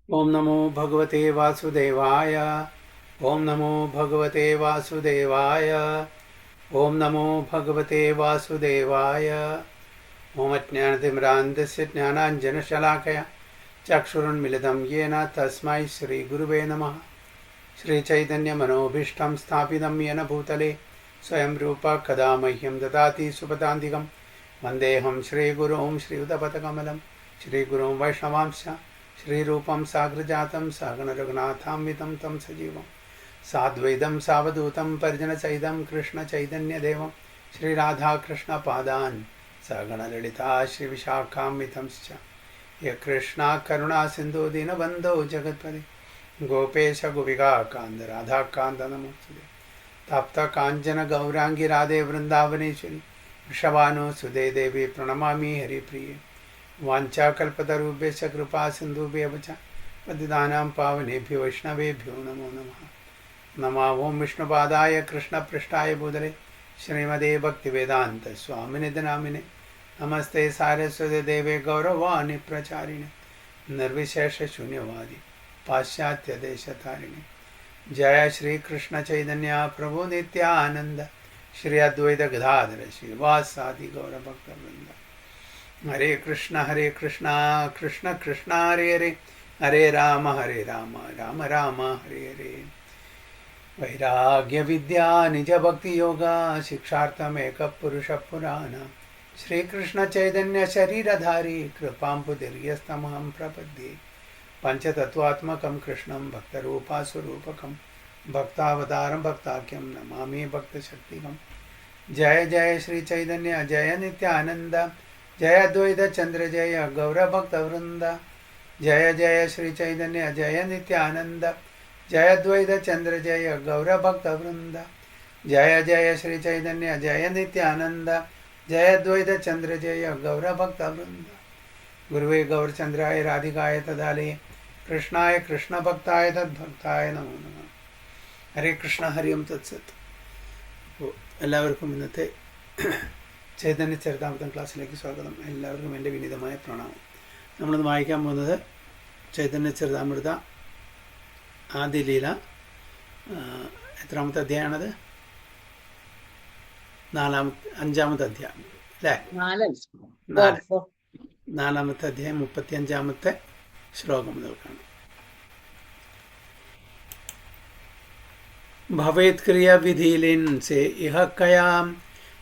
ओम नमो भगवते वासुदेवाय। ओम नमो भगवते वासुदेवाय। ओम नमो भगवते वासुदेवाय। ओम अज्ञानतिमिरान्धस्य ज्ञानाञ्जनशलाकया चक्षुरुन्मिलितं येन तस्मै श्रीगुरुवे नमः। श्रीचैतन्यमनोभीष्टं स्थापितं येन भूतले स्वयं रूपा कदा मह्यं ददाति सुपदान्तिकं वन्देऽहं श्रीगुरुं श्रीयुतपथकमलं श्रीगुरुं वैष्णवांश्च श्रीरूपं साग्रजातं सहगणरघुनाथान्वितं तं सजीवं साद्वैतं सावधूतं परिजनसहितं कृष्णचैतन्यदेवं श्रीराधाकृष्णपादान् सहगणललिता श्रीविशाखान्वितंश्च ये कृष्णा करुणा सिन्धु दीनबन्धो जगत्पते गोपेश गोपिका कांद राधा कांद नमोस्तुते। तप्त कांचन गौरांगी राधे वृंदावनेश्वरी वृषभानु सुदे देवी प्रणमामि हरिप्रिये। वाञ्छाकल्पतरुभ्यश्च कृपा सिन्धुभ्यः च पतितानां पावनेभ्यो वैष्णवेभ्यो नमो नमः। नमः ओं विष्णुपादाय कृष्णपृष्ठाय भूतले श्रीमदे भक्तिवेदान्त स्वामिने नामिने नमस्ते सारस्वते देवे गौरवाणि प्रचारिणे निर्विशेष शून्यवादी पाश्चात्य देश तारिणे। जय श्री कृष्ण चैतन्य प्रभु नित्यानंद श्री अद्वैत गदाधर श्रीवासादि गौर भक्त वृंद। हरे कृष्ण कृष्ण कृष्ण हरे हरे हरे राम राम राम हरे हरे। वैराग्य विद्या निज भक्ति योगा शिक्षार्थमेक पुरुष पुराण श्री कृष्ण चैतन्य शरीरधारी कृपां पुतिर्यस्तमहं प्रपद्ये। पंचतत्वात्मकं कृष्णं भक्तरूपासुरूपकं भक्तावतारं भक्ताख्यं नमामि भक्तशक्तिकं। जय जय श्री चैतन्य जय नित्यानंद जय अद्वैत चंद्र जय गौरभक्तवृंद। जय जय श्री चैतन्य जय नित्यानंद जय अद्वैत चंद्र जय गौरभक्तवृंद। जय जय श्री चैतन्य जय नित्यानंद जय अद्वैत चंद्र जय गौरभक्तवृंद। गुरुवे गौरचंद्राय राधिकाय तदालये कृष्णाय कृष्ण भक्ताय तद्भक्ताय नमो नमः। ഹരേ കൃഷ്ണ ഹരിയം തത്സത്. അപ്പോൾ എല്ലാവർക്കും ഇന്നത്തെ ചൈതന്യ ചരിതാമൃതം ക്ലാസ്സിലേക്ക് സ്വാഗതം. എല്ലാവർക്കും എൻ്റെ വിനീതമായ പ്രണാമം. നമ്മളിന്ന് വായിക്കാൻ പോകുന്നത് ചൈതന്യ ചരിതാമൃത ആദ്യ ലീല. എത്രാമത്തെ അധ്യായമാണത്? അഞ്ചാമത്തെ അധ്യായം അല്ലേ? നാലാമത്തെ അധ്യായം 35-ാമത്തെ ശ്ലോകം മുതൽ കാണാം. भवेत् क्रिया विधिलिन से इह कयाम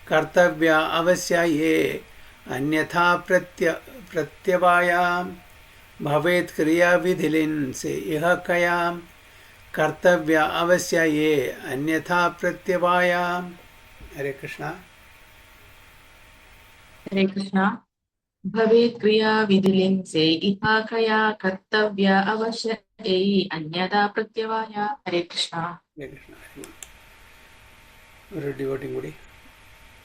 कर्तव्य अवश्य ये अन्यथा प्रत्यवायाम। भवेत् क्रिया विधिलिन से इह कयाम कर्तव्य अवश्य ये अन्यथा प्रत्यवायाम. हरे कृष्णा. हरे कृष्णा. भवेत् क्रिया विधिलिन से इह कया कर्तव्य अवश्य अन्यथा प्रत्यवाया. हरे कृष्णा. हरे कृष्णा. ഒരു ഡിവോട്ടിംഗ് കൂടി.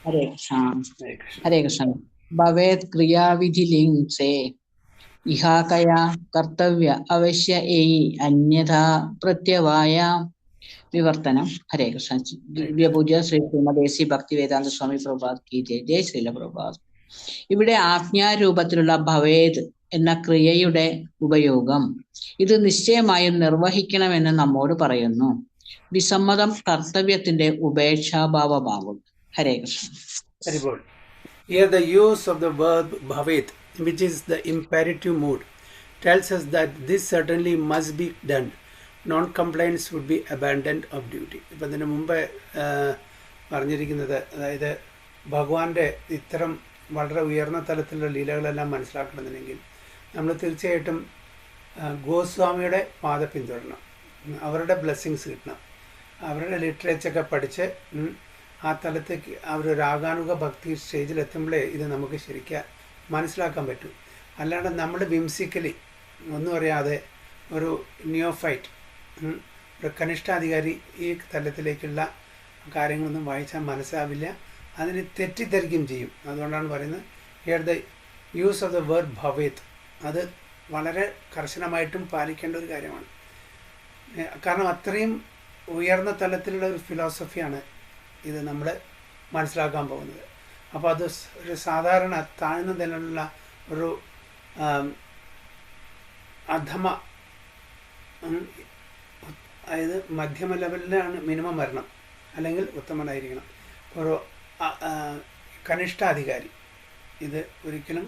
हरे कृष्णा. हरे कृष्ण. भवेत् क्रिया विधिलिंग से इहा कया कर्तव्य अवश्य अन्यथा प्रत्यवाया. विवर्तनम. हरे कृष्ण. ദിവ്യ പൂജ്യ ശ്രീ ശ്രീമദേസി ഭക്തി വേദാന്ത സ്വാമി പ്രഭുപാദ് കി ജയ്. ജയ് ശ്രീല പ്രഭുപാദ്. ഇവിടെ ആജ്ഞാരൂപത്തിലുള്ള ഭവേത് എന്ന ക്രിയയുടെ ഉപയോഗം ഇത് നിശ്ചയമായും നിർവഹിക്കണമെന്ന് നമ്മോട് പറയുന്നു. വിസമ്മതം കർത്തവ്യത്തിന്റെ ഉപേക്ഷാഭാവമാകും. ഹരേ Krishna. Very good. Here the use of the verb bhavet, which is the imperative mood, tells us that this certainly must be done. Non-compliance would be abandon of duty. ഇപ്പം ഇതിന് മുമ്പ് പറഞ്ഞിരിക്കുന്നത്, അതായത് ഭഗവാന്റെ ഇത്തരം വളരെ ഉയർന്ന തലത്തിലുള്ള ലീലകളെല്ലാം മനസ്സിലാക്കണമെന്നുണ്ടെങ്കിൽ നമ്മൾ തീർച്ചയായിട്ടും ഗോസ്വാമിയുടെ പാത പിന്തുടരണം. അവരുടെ ബ്ലെസ്സിങ്സ് കിട്ടണം. അവരുടെ ലിറ്ററേച്ചറൊക്കെ പഠിച്ച് ആ തലത്തേക്ക് അവർ രാഗാനുഗ ഭക്തി സ്റ്റേജിലെത്തുമ്പോഴേ ഇത് നമുക്ക് ശരിക്കും മനസ്സിലാക്കാൻ പറ്റും. അല്ലാണ്ട് നമ്മൾ വിംസിക്കലി ഒന്നും അറിയാതെ ഒരു നിയോഫൈറ്റ്, ഒരു കനിഷ്ഠാധികാരി ഈ തലത്തിലേക്കുള്ള കാര്യങ്ങളൊന്നും വായിച്ചാൽ മനസ്സിലാവില്ല, അതിന് തെറ്റിദ്ധരിക്കുകയും ചെയ്യും. അതുകൊണ്ടാണ് പറയുന്നത് here the use of the word ഭവേത്. അത് വളരെ കർശനമായിട്ടും പാലിക്കേണ്ട ഒരു കാര്യമാണ്. കാരണം അത്രയും ഉയർന്ന തലത്തിലുള്ള ഒരു ഫിലോസഫിയാണ് ഇത് നമ്മൾ മനസ്സിലാക്കാൻ പോകുന്നത്. അപ്പോൾ അത് ഒരു സാധാരണ താഴ്ന്ന നിലയിലുള്ള ഒരു അധമ അതായത് മധ്യമ ലെവലിലാണ് മിനിമം വരണം, അല്ലെങ്കിൽ ഉത്തമനായിരിക്കണം. ഒരു കനിഷ്ഠാധികാരി ഇത് ഒരിക്കലും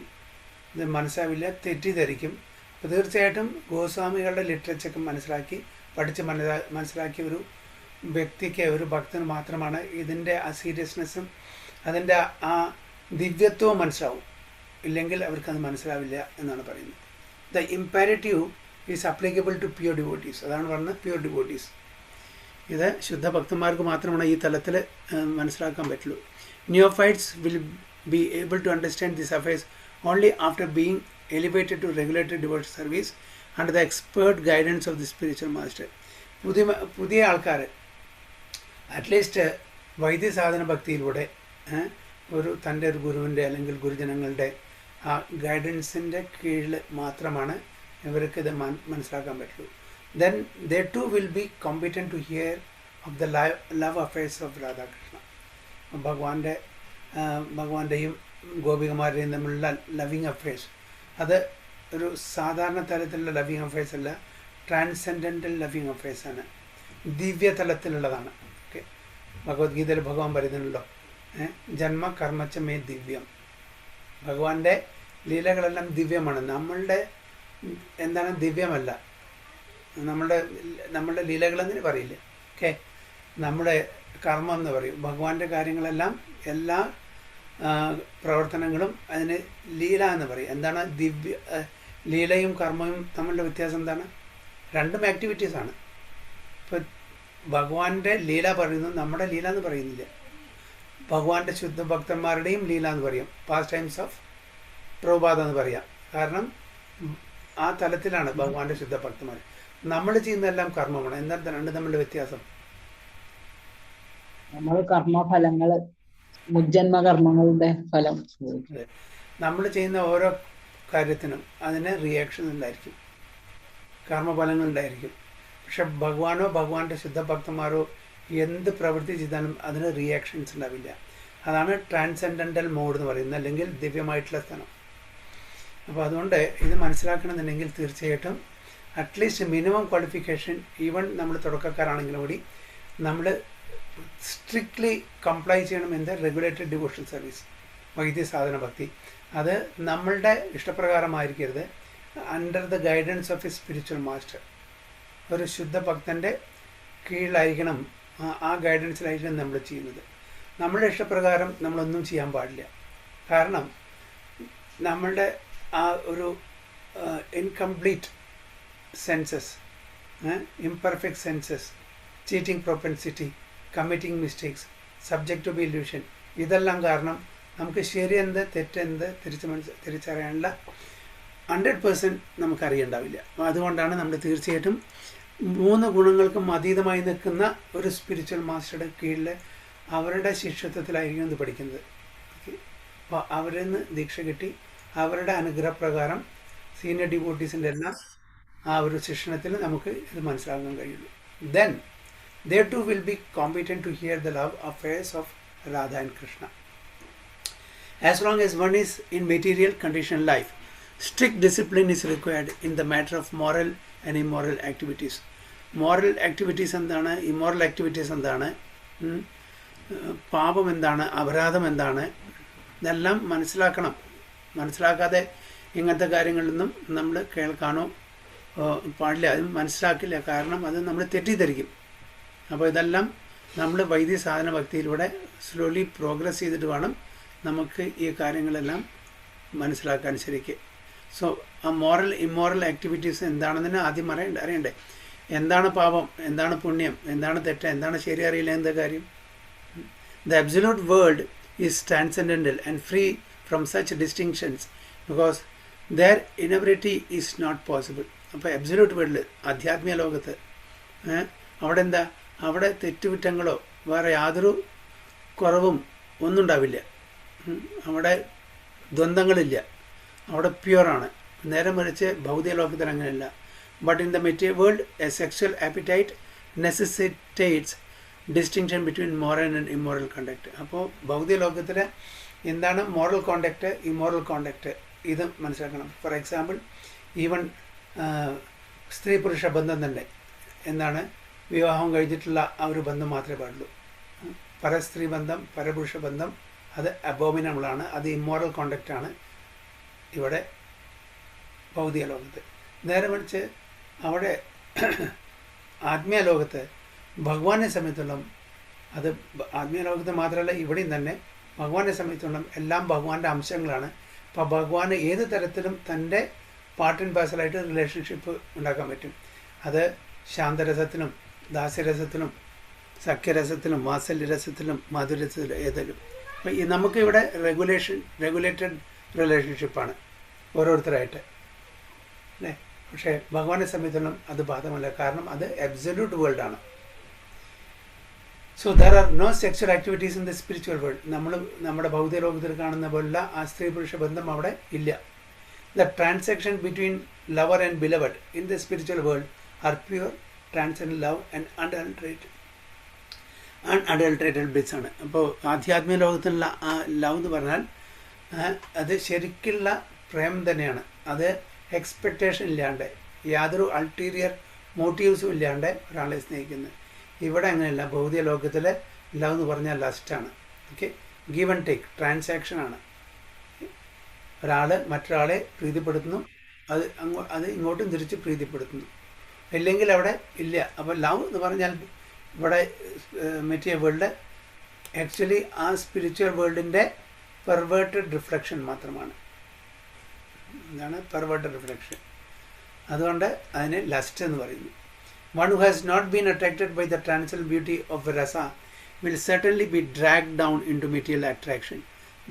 ഇത് മനസ്സാവില്ല, തെറ്റിദ്ധരിക്കും. അപ്പോൾ തീർച്ചയായിട്ടും ഗോസ്വാമികളുടെ ലിറ്ററേച്ചറൊക്കെ പഠിച്ച് മനസ്സിലാക്കിയ ഒരു വ്യക്തിക്ക്, ഒരു ഭക്തന് മാത്രമാണ് ഇതിൻ്റെ ആ സീരിയസ്നെസ്സും അതിൻ്റെ ആ ദിവ്യത്വവും മനസ്സിലാവും. ഇല്ലെങ്കിൽ അവർക്കത് മനസ്സിലാവില്ല എന്നാണ് പറയുന്നത്. The imperative is applicable to pure devotees. അതാണ് പറഞ്ഞത്, പ്യൂർ ഡിവോട്ടീസ്. ഇത് ശുദ്ധ ഭക്തന്മാർക്ക് മാത്രമാണ് ഈ തലത്തിൽ മനസ്സിലാക്കാൻ പറ്റുള്ളൂ. Neophytes will be able to understand these affairs only after being elevated to regulated devotional service under the expert guidance of the spiritual master. പുതിയ ആൾക്കാർ അറ്റ്ലീസ്റ്റ് വൈദ്യസാധന ഭക്തിയിലൂടെ തൻ്റെ ഒരു ഗുരുവിൻ്റെ അല്ലെങ്കിൽ ഗുരുജനങ്ങളുടെ ആ ഗൈഡൻസിൻ്റെ കീഴിൽ മാത്രമാണ് ഇവർക്ക് ഇത് മനസ്സിലാക്കാൻ പറ്റുള്ളൂ. Then they too will be competent to hear of the love affairs of Radha-Krishna. ഭഗവാന്റെയും ഗോപികമാരുടെയും തമ്മിലുള്ള ലവിങ് അഫയേഴ്സ്, അത് ഒരു സാധാരണ തലത്തിലുള്ള ലവിങ് അഫയേഴ്സ് അല്ല, ട്രാൻസെൻഡൻ്റൽ ലവിങ് അഫയേഴ്സാണ്, ദിവ്യ തലത്തിലുള്ളതാണ്. ഓക്കെ, ഭഗവത്ഗീതയിൽ ഭഗവാൻ പറയുന്നുണ്ടല്ലോ, ജന്മ കർമ്മച്ച മേ ദിവ്യം. ഭഗവാന്റെ ലീലകളെല്ലാം ദിവ്യമാണ്. നമ്മളുടെ എന്താണ് ദിവ്യമല്ല, നമ്മളുടെ ലീലകളെന്ന് പറയില്ല. ഓക്കെ, നമ്മുടെ കർമ്മം എന്ന് പറയും. ഭഗവാന്റെ കാര്യങ്ങളെല്ലാം, എല്ലാ പ്രവർത്തനങ്ങളും അതിന് ലീല എന്ന് പറയും. എന്താണ് ലീലയും കർമ്മവും തമ്മിലുള്ള വ്യത്യാസം എന്താണ്? രണ്ടും ആക്ടിവിറ്റീസാണ്. ഇപ്പോൾ ഭഗവാന്റെ ലീല പറയുന്നത് നമ്മുടെ ലീല എന്ന് പറയുന്നില്ല. ഭഗവാന്റെ ശുദ്ധ ഭക്തന്മാരുടെയും ലീല എന്ന് പറയും, പാസ്റ്റ് ടൈംസ് ഓഫ് പ്രഭുപാദ എന്ന് പറയാം. കാരണം ആ തലത്തിലാണ് ഭഗവാന്റെ ശുദ്ധ ഭക്തന്മാർ. നമ്മൾ ചെയ്യുന്നതെല്ലാം കർമ്മമാണ്. എന്താണ് രണ്ട് തമ്മിലുള്ള വ്യത്യാസം? നമ്മൾ കർമ്മഫലങ്ങൾ, മുജ്ജന്മ കർമ്മങ്ങളുടെ ഫലം. നമ്മൾ ചെയ്യുന്ന ഓരോ കാര്യത്തിനും അതിന് റിയാക്ഷൻ ഉണ്ടായിരിക്കും, കർമ്മഫലങ്ങൾ ഉണ്ടായിരിക്കും. പക്ഷെ ഭഗവാനോ ഭഗവാന്റെ ശുദ്ധ ഭക്തന്മാരോ എന്ത് പ്രവൃത്തി ചെയ്താലും അതിന് റിയാക്ഷൻസ് ഉണ്ടാവില്ല. അതാണ് ട്രാൻസെൻഡൻ്റൽ മോഡ് എന്ന് പറയുന്നത്, അല്ലെങ്കിൽ ദിവ്യമായിട്ടുള്ള സ്ഥലം. അപ്പോൾ അതുകൊണ്ട് ഇത് മനസ്സിലാക്കണമെന്നുണ്ടെങ്കിൽ തീർച്ചയായിട്ടും അറ്റ്ലീസ്റ്റ് മിനിമം ക്വാളിഫിക്കേഷൻ, ഈവൻ നമ്മൾ തുടക്കക്കാരാണെങ്കിലും കൂടി നമ്മൾ സ്ട്രിക്ട്ലി കംപ്ലൈ ചെയ്യണം എന്ത് റെഗുലേറ്റഡ് ഡിവോഷണൽ സർവീസ്, വൈദ്യസാധന ഭക്തി. അത് നമ്മളുടെ ഇഷ്ടപ്രകാരമായിരിക്കരുത്, under the guidance of a spiritual master. ഒരു ശുദ്ധ ഭക്തൻ്റെ കീഴിലായിരിക്കണം, ആ ഗൈഡൻസിലായിരിക്കണം നമ്മൾ ചെയ്യുന്നത്. നമ്മളുടെ ഇഷ്ടപ്രകാരം നമ്മളൊന്നും ചെയ്യാൻ പാടില്ല. കാരണം നമ്മളുടെ ആ ഒരു incomplete senses, imperfect senses, cheating propensity, committing mistakes, subject to be illusion, ഇതെല്ലാം കാരണം നമുക്ക് ശരിയെന്ത് തെറ്റെന്ത് തിരിച്ചറിയാനുള്ള 100% നമുക്കറിയണ്ടാവില്ല. അതുകൊണ്ടാണ് നമ്മൾ തീർച്ചയായിട്ടും 3 ഗുണങ്ങൾക്കും അതീതമായി നിൽക്കുന്ന ഒരു സ്പിരിച്വൽ മാസ്റ്ററുടെ കീഴിൽ അവരുടെ ശിഷ്യത്വത്തിലായിരിക്കും ഇത് പഠിക്കുന്നത്. അപ്പോൾ അവരിൽ നിന്ന് ദീക്ഷ കിട്ടി അവരുടെ അനുഗ്രഹപ്രകാരം സീനിയർ ഡിവോട്ടീസിൻ്റെ എല്ലാം ആ ഒരു ശിക്ഷണത്തിൽ നമുക്ക് ഇത് മനസ്സിലാക്കാൻ കഴിയുള്ളൂ. Then they too will be competent to hear the love affairs of Radha and Krishna. As long as one is in material conditioned life, strict discipline is required in the matter of moral and immoral activities. Moral activities എന്താണ്, immoral activities എന്താണ്, പാപം എന്താണ്, അപരാധം എന്താണ്, ഇതെല്ലാം മനസ്സിലാക്കണം. മനസ്സിലാക്കാതെ ഇങ്ങനത്തെ കാര്യങ്ങളിലൊന്നും നമ്മൾ കേൾക്കാനോ പാടില്ല. അത് മനസ്സിലാക്കില്ല, കാരണം അത് നമ്മൾ തെറ്റിദ്ധരിക്കും. അപ്പോൾ ഇതെല്ലാം നമ്മൾ വൈദ്യസാധന ഭക്തിയിലൂടെ സ്ലോലി പ്രോഗ്രസ് ചെയ്തിട്ട് വേണം നമുക്ക് ഈ കാര്യങ്ങളെല്ലാം മനസ്സിലാക്കാൻ ശരിക്ക്. സോ ആ മോറൽ ഇമ്മോറൽ ആക്ടിവിറ്റീസ് എന്താണെന്ന് ആദ്യം അറിയണ്ടേ. എന്താണ് പാപം, എന്താണ് പുണ്യം, എന്താണ് തെറ്റ്, എന്താണ് ശരി, അറിയില്ല എന്താ കാര്യം. The absolute world is transcendental and free from such distinctions because their inability is not possible. അപ്പോൾ അബ്സല്യൂട്ട് വേൾഡ്, ആധ്യാത്മിക ലോകത്ത് അവിടെ എന്താ, അവിടെ തെറ്റുകുറ്റങ്ങളോ വേറെ യാതൊരു കുറവും ഒന്നും ഉണ്ടാവില്ല. അവിടെ ദ്വന്ദ്ങ്ങളില്ല, അവിടെ പ്യുവറാണ്. നേരെ മറിച്ച് ഭൗതിക ലോകത്തിൽ അങ്ങനെയല്ല. But in the material world a sexual appetite necessitates distinction between moral and immoral conduct. അപ്പോൾ ഭൗതിക ലോകത്തിൽ എന്താണ് മോറൽ കോണ്ടക്ട്, ഇമ്മോറൽ കോണ്ടക്ട്, ഇത് മനസ്സിലാക്കണം. ഫോർ എക്സാമ്പിൾ, ഈവൻ സ്ത്രീ പുരുഷ ബന്ധം തന്നെ എന്നാണ്. വിവാഹം കഴിഞ്ഞിട്ടുള്ള ആ ഒരു ബന്ധം മാത്രമേ പാടുള്ളൂ. പരസ്ത്രീ ബന്ധം, പരപുരുഷ ബന്ധം അത് അബോമിനബിളാണ്, അത് ഇമ്മോറൽ കോണ്ടക്റ്റാണ് ഇവിടെ ഭൗതിക ലോകത്ത്. നേരെ മറിച്ച് അവിടെ ആത്മീയ ലോകത്ത് ഭഗവാനെ സംബന്ധിച്ചോളം അത് ആത്മീയ ലോകത്ത് മാത്രമല്ല ഇവിടെയും തന്നെ ഭഗവാനെ സംബന്ധിച്ചോളം എല്ലാം ഭഗവാന്റെ അംശങ്ങളാണ്. അപ്പോൾ ഭഗവാന് ഏത് തരത്തിലും തൻ്റെ പാർട്ട് ആൻഡ് പാർസലായിട്ട് റിലേഷൻഷിപ്പ് ഉണ്ടാക്കാൻ പറ്റും. അത് ശാന്തരസത്തിലും ദാസ്യരസത്തിലും സഖ്യരസത്തിലും വാത്സല്യരസത്തിലും മധുരസത്തിലും ഏതെങ്കിലും. അപ്പം നമുക്ക് ഇവിടെ റെഗുലേറ്റഡ് റിലേഷൻഷിപ്പാണ് ഓരോരുത്തരായിട്ട് അല്ലേ. പക്ഷേ ഭഗവാനെ സംബന്ധിച്ചിടത്തോളം അത് ബാധകമല്ല, കാരണം അത് അബ്സല്യൂട്ട് വേൾഡാണ്. So there are no sexual activities in the spiritual world. നമ്മുടെ ഭൗതിക ലോകത്തിൽ കാണുന്ന പോലുള്ള ആ സ്ത്രീ പുരുഷ ബന്ധം അവിടെ ഇല്ല. The transaction between lover and beloved in the spiritual world R pure transcend love and unadulterated bliss ആണ്. അപ്പോൾ ആധ്യാത്മിക ലോകത്തിലുള്ള ആ ലവ് എന്ന് പറഞ്ഞാൽ അത് ശരിക്കുള്ള പ്രേമം തന്നെയാണ്. അത് എക്സ്പെക്റ്റേഷൻ ഇല്ലാണ്ട് യാതൊരു അൾട്ടീരിയർ മോട്ടീവ്സും ഇല്ലാണ്ട് ഒരാളെ സ്നേഹിക്കുന്നത്. ഇവിടെ അങ്ങനെയല്ല. ഭൗതിക ലോകത്തിലെ ലവ് എന്ന് പറഞ്ഞാൽ ലസ്റ്റാണ്. ഓക്കെ, ഗീവ് ആൻഡ് ടേക്ക്, ട്രാൻസാക്ഷനാണ്. ഒരാൾ മറ്റൊരാളെ പ്രീതിപ്പെടുത്തുന്നു, അത് ഇങ്ങോട്ടും തിരിച്ച് പ്രീതിപ്പെടുത്തുന്നു, ഇല്ലെങ്കിൽ അവിടെ ഇല്ല. അപ്പോൾ ലവ് എന്ന് പറഞ്ഞാൽ ഇവിടെ മെറ്റീരിയൽ വേൾഡ് ആക്ച്വലി ആ സ്പിരിച്വൽ വേൾഡിൻ്റെ പെർവേർട്ടഡ് റിഫ്ലക്ഷൻ മാത്രമാണ്. എന്താണ് പെർവേർട്ടഡ് റിഫ്ലക്ഷൻ? അതുകൊണ്ട് അതിനെ ലസ്റ്റ് എന്ന് പറയുന്നു. One who has not been attracted by the transcendental beauty of rasa will certainly be dragged down into material attraction,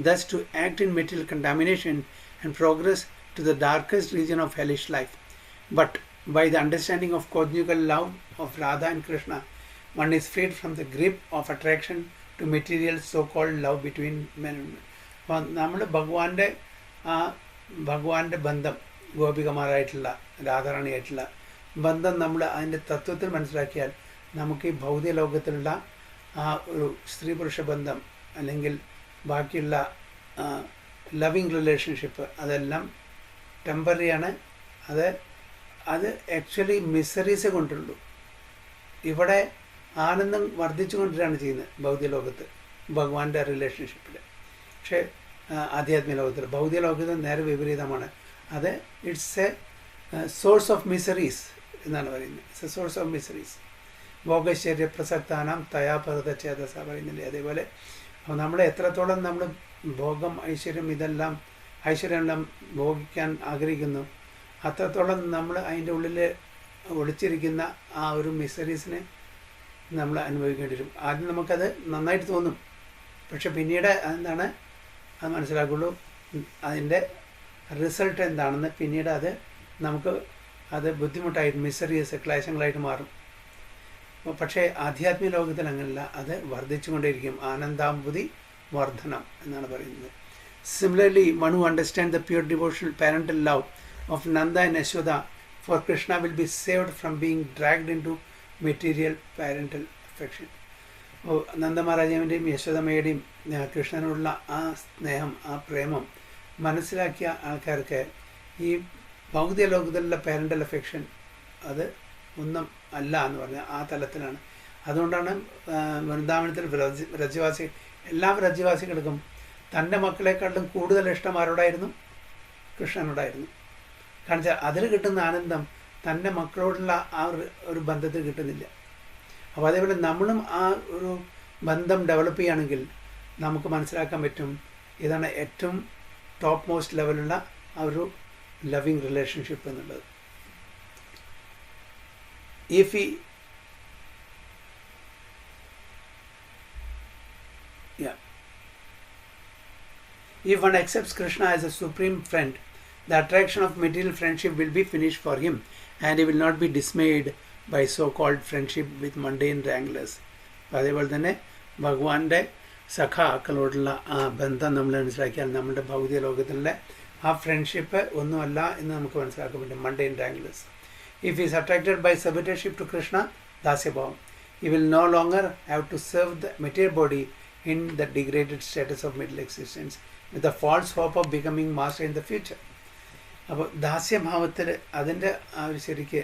thus to act in material contamination and progress to the darkest region of hellish life. But by the understanding of conjugal love of Radha and Krishna, one is freed from the grip of attraction to material so-called love between men and women. അപ്പോൾ നമ്മൾ ഭഗവാന്റെ ബന്ധം, ഗോപികമാരായിട്ടുള്ള രാധാറാണിയായിട്ടുള്ള ബന്ധം നമ്മൾ അതിൻ്റെ തത്വത്തിൽ മനസ്സിലാക്കിയാൽ നമുക്ക് ഈ ഭൗതിക ലോകത്തിലുള്ള ആ ഒരു സ്ത്രീ പുരുഷ ബന്ധം അല്ലെങ്കിൽ ബാക്കിയുള്ള ലവിങ് റിലേഷൻഷിപ്പ് അതെല്ലാം ടെമ്പററിയാണ്. അത് ആക്ച്വലി മിസറീസ് കൊണ്ടുള്ളൂ. ഇവിടെ ആനന്ദം വർദ്ധിച്ചു കൊണ്ടിട്ടാണ് ചെയ്യുന്നത് ഭൗതിക ലോകത്ത് ഭഗവാന്റെ റിലേഷൻഷിപ്പിൽ. പക്ഷേ ആധ്യാത്മിക ലോകത്തിൽ ഭൗതിക ലോകത്തിൽ നേരെ വിപരീതമാണ്. അത് it's a source of miseries എന്നാണ് പറയുന്നത്. It's a source of miseries. ഭോഗൈശ്വര്യ പ്രസക്താനാം തയാപരത ചേതസ പറയുന്നില്ലേ, അതേപോലെ. അപ്പോൾ നമ്മൾ എത്രത്തോളം നമ്മൾ ഭോഗം ഐശ്വര്യമെല്ലാം ഭോഗിക്കാൻ ആഗ്രഹിക്കുന്നു, അത്രത്തോളം നമ്മൾ അതിൻ്റെ ഉള്ളിൽ ഒളിച്ചിരിക്കുന്ന ആ ഒരു മിസറീസിനെ നമ്മൾ അനുഭവിക്കേണ്ടി വരും. ആദ്യം നമുക്കത് നന്നായിട്ട് തോന്നും, പക്ഷെ പിന്നീട് എന്താണ് അത് മനസ്സിലാക്കുള്ളൂ, അതിൻ്റെ റിസൾട്ട് എന്താണെന്ന്. പിന്നീട് നമുക്ക് ബുദ്ധിമുട്ടായിട്ട് മിസറീസ് ക്ലേശങ്ങളായിട്ട് മാറും. പക്ഷേ ആധ്യാത്മിക ലോകത്തിൽ അങ്ങനെയല്ല, അത് വർദ്ധിച്ചുകൊണ്ടേയിരിക്കും. ആനന്ദാംബുതി വർദ്ധനം എന്നാണ് പറയുന്നത്. Similarly one who understands the pure devotional parental love of Nanda and Yashoda for Krishna will be saved from being dragged into material parental affection. നന്ദമഹാരാജാവിൻ്റെയും യശോദമ്മയുടെയും കൃഷ്ണനോടുള്ള ആ സ്നേഹം, ആ പ്രേമം മനസ്സിലാക്കിയ ആൾക്കാർക്ക് ഈ ഭൗതിക ലോകത്തിലുള്ള പാരൻ്റൽ അഫെക്ഷൻ അത് ഒന്നും അല്ല എന്ന് പറഞ്ഞാൽ ആ തലത്തിലാണ്. അതുകൊണ്ടാണ് വൃന്ദാവനത്തിൽ എല്ലാ വ്രജവാസികൾക്കും തൻ്റെ മക്കളെക്കാളും കൂടുതൽ ഇഷ്ടം ആരോടായിരുന്നു? കൃഷ്ണനോടായിരുന്നു. കാരണം വെച്ചാൽ അതിൽ കിട്ടുന്ന ആനന്ദം തൻ്റെ മക്കളോടുള്ള ആ ഒരു ബന്ധത്തിൽ കിട്ടുന്നില്ല. അപ്പോൾ അതേപോലെ നമ്മളും ആ ഒരു ബന്ധം ഡെവലപ്പ് ചെയ്യുകയാണെങ്കിൽ നമുക്ക് മനസ്സിലാക്കാൻ പറ്റും ഇതാണ് ഏറ്റവും ടോപ്പ് മോസ്റ്റ് ലെവലുള്ള ആ ഒരു ലവിങ് റിലേഷൻഷിപ്പ് എന്നുള്ളത്. If one accepts Krishna as a supreme friend, the attraction of material friendship will be finished for him and he will not be dismayed by so-called friendship with mundane wranglers. അതേപോലെ തന്നെ ഭഗവാന്റെ സഖാക്കളോടുള്ള ആ ബന്ധം നമ്മൾ മനസ്സിലാക്കിയാൽ നമ്മുടെ ഭൗതിക ലോകത്തിലെ ആ ഫ്രണ്ട്ഷിപ്പ് ഒന്നുമല്ല എന്ന് നമുക്ക് മനസ്സിലാക്കാൻ പറ്റും. mundane wranglers. If he is attracted by servitorship to Krishna, Dasyabhavam, he will no longer have to serve the material body in the degraded status of middle existence with the false hope of becoming master in the future. അപ്പോൾ ദാസ്യഭാവത്തിൽ അതിൻ്റെ ആ ഒരു ശരിക്ക്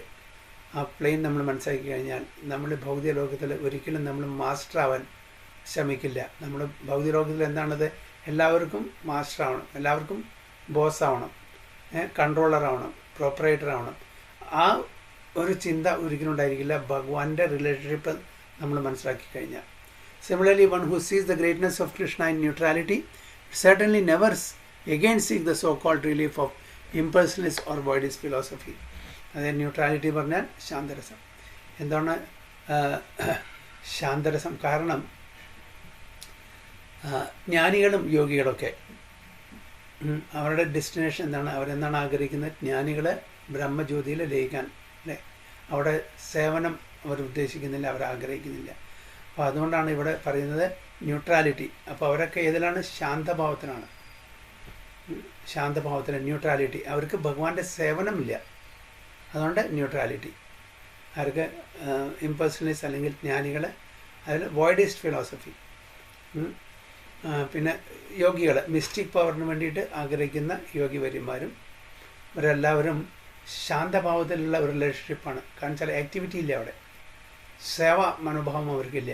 ആ plain നമ്മൾ മനസ്സിലാക്കി കഴിഞ്ഞാൽ നമ്മൾ ഭൗതിക ലോകത്തിൽ ഒരിക്കലും നമ്മൾ മാസ്റ്റർ ആവാൻ ശ്രമിക്കില്ല. നമ്മൾ ഭൗതിക ലോകത്തിൽ എന്താണത്, എല്ലാവർക്കും മാസ്റ്റർ ആവണം, എല്ലാവർക്കും ബോസ് ആവണം, കൺട്രോളർ ആവണം, പ്രൊപ്പറേറ്റർ ആവണം. ആ ഒരു ചിന്ത ഒരിക്കലും ഉണ്ടായിരിക്കില്ല ഭഗവാന്റെ റിലേഷൻഷിപ്പ് നമ്മൾ മനസ്സിലാക്കി കഴിഞ്ഞാൽ. Similarly, one who sees the greatness of Krishna in neutrality certainly never again seek the so-called relief of impulsiveness or voidist philosophy. അതായത് ന്യൂട്രാലിറ്റി പറഞ്ഞാൽ ശാന്തരസം. എന്താണ് ശാന്തരസം? കാരണം ജ്ഞാനികളും യോഗികളൊക്കെ അവരുടെ ഡെസ്റ്റിനേഷൻ എന്താണ്, അവരെന്താണ് ആഗ്രഹിക്കുന്നത്? ജ്ഞാനികളെ ബ്രഹ്മജ്യോതിയിൽ ലയിക്കാൻ, അല്ലേ? അവിടെ സേവനം അവർ ഉദ്ദേശിക്കുന്നില്ല, അവർ ആഗ്രഹിക്കുന്നില്ല. അപ്പോൾ അതുകൊണ്ടാണ് ഇവിടെ പറയുന്നത് ന്യൂട്രാലിറ്റി. അപ്പോൾ അവരൊക്കെ ഏതിലാണ്? ശാന്തഭാവത്തിനാണ്. ശാന്തഭാവത്തിന് ന്യൂട്രാലിറ്റി. അവർക്ക് ഭഗവാന്റെ സേവനമില്ല, അതുകൊണ്ട് ന്യൂട്രാലിറ്റി. അവർക്ക് ഇമ്പൾസിവ്നെസ് അല്ലെങ്കിൽ ജ്ഞാനികളെ, അതിൽ വോയിഡിസ്റ്റ് ഫിലോസഫി. പിന്നെ യോഗികൾ മിസ്റ്റിക് പവറിന് വേണ്ടിയിട്ട് ആഗ്രഹിക്കുന്ന യോഗിവര്യന്മാരും ഇവരെല്ലാവരും ശാന്തഭാവത്തിലുള്ള ഒരു റിലേഷൻഷിപ്പാണ്. കാരണം ചില ആക്ടിവിറ്റി ഇല്ല അവിടെ, സേവ മനോഭാവം അവർക്കില്ല,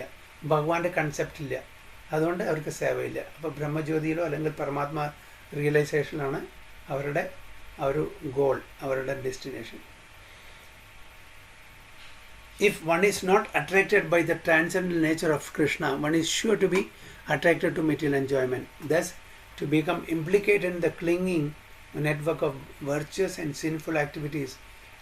ഭഗവാന്റെ കൺസെപ്റ്റ് ഇല്ല, അതുകൊണ്ട് അവർക്ക് സേവയില്ല. അപ്പോൾ ബ്രഹ്മജ്യോതിയിലോ അല്ലെങ്കിൽ പരമാത്മ റിയലൈസേഷനാണ് അവരുടെ ആ ഒരു ഗോൾ, അവരുടെ destination. If one is not attracted by the transcendental nature of Krishna, one is sure to be attracted to material enjoyment. Thus, to become implicated in the clinging network of virtuous and sinful activities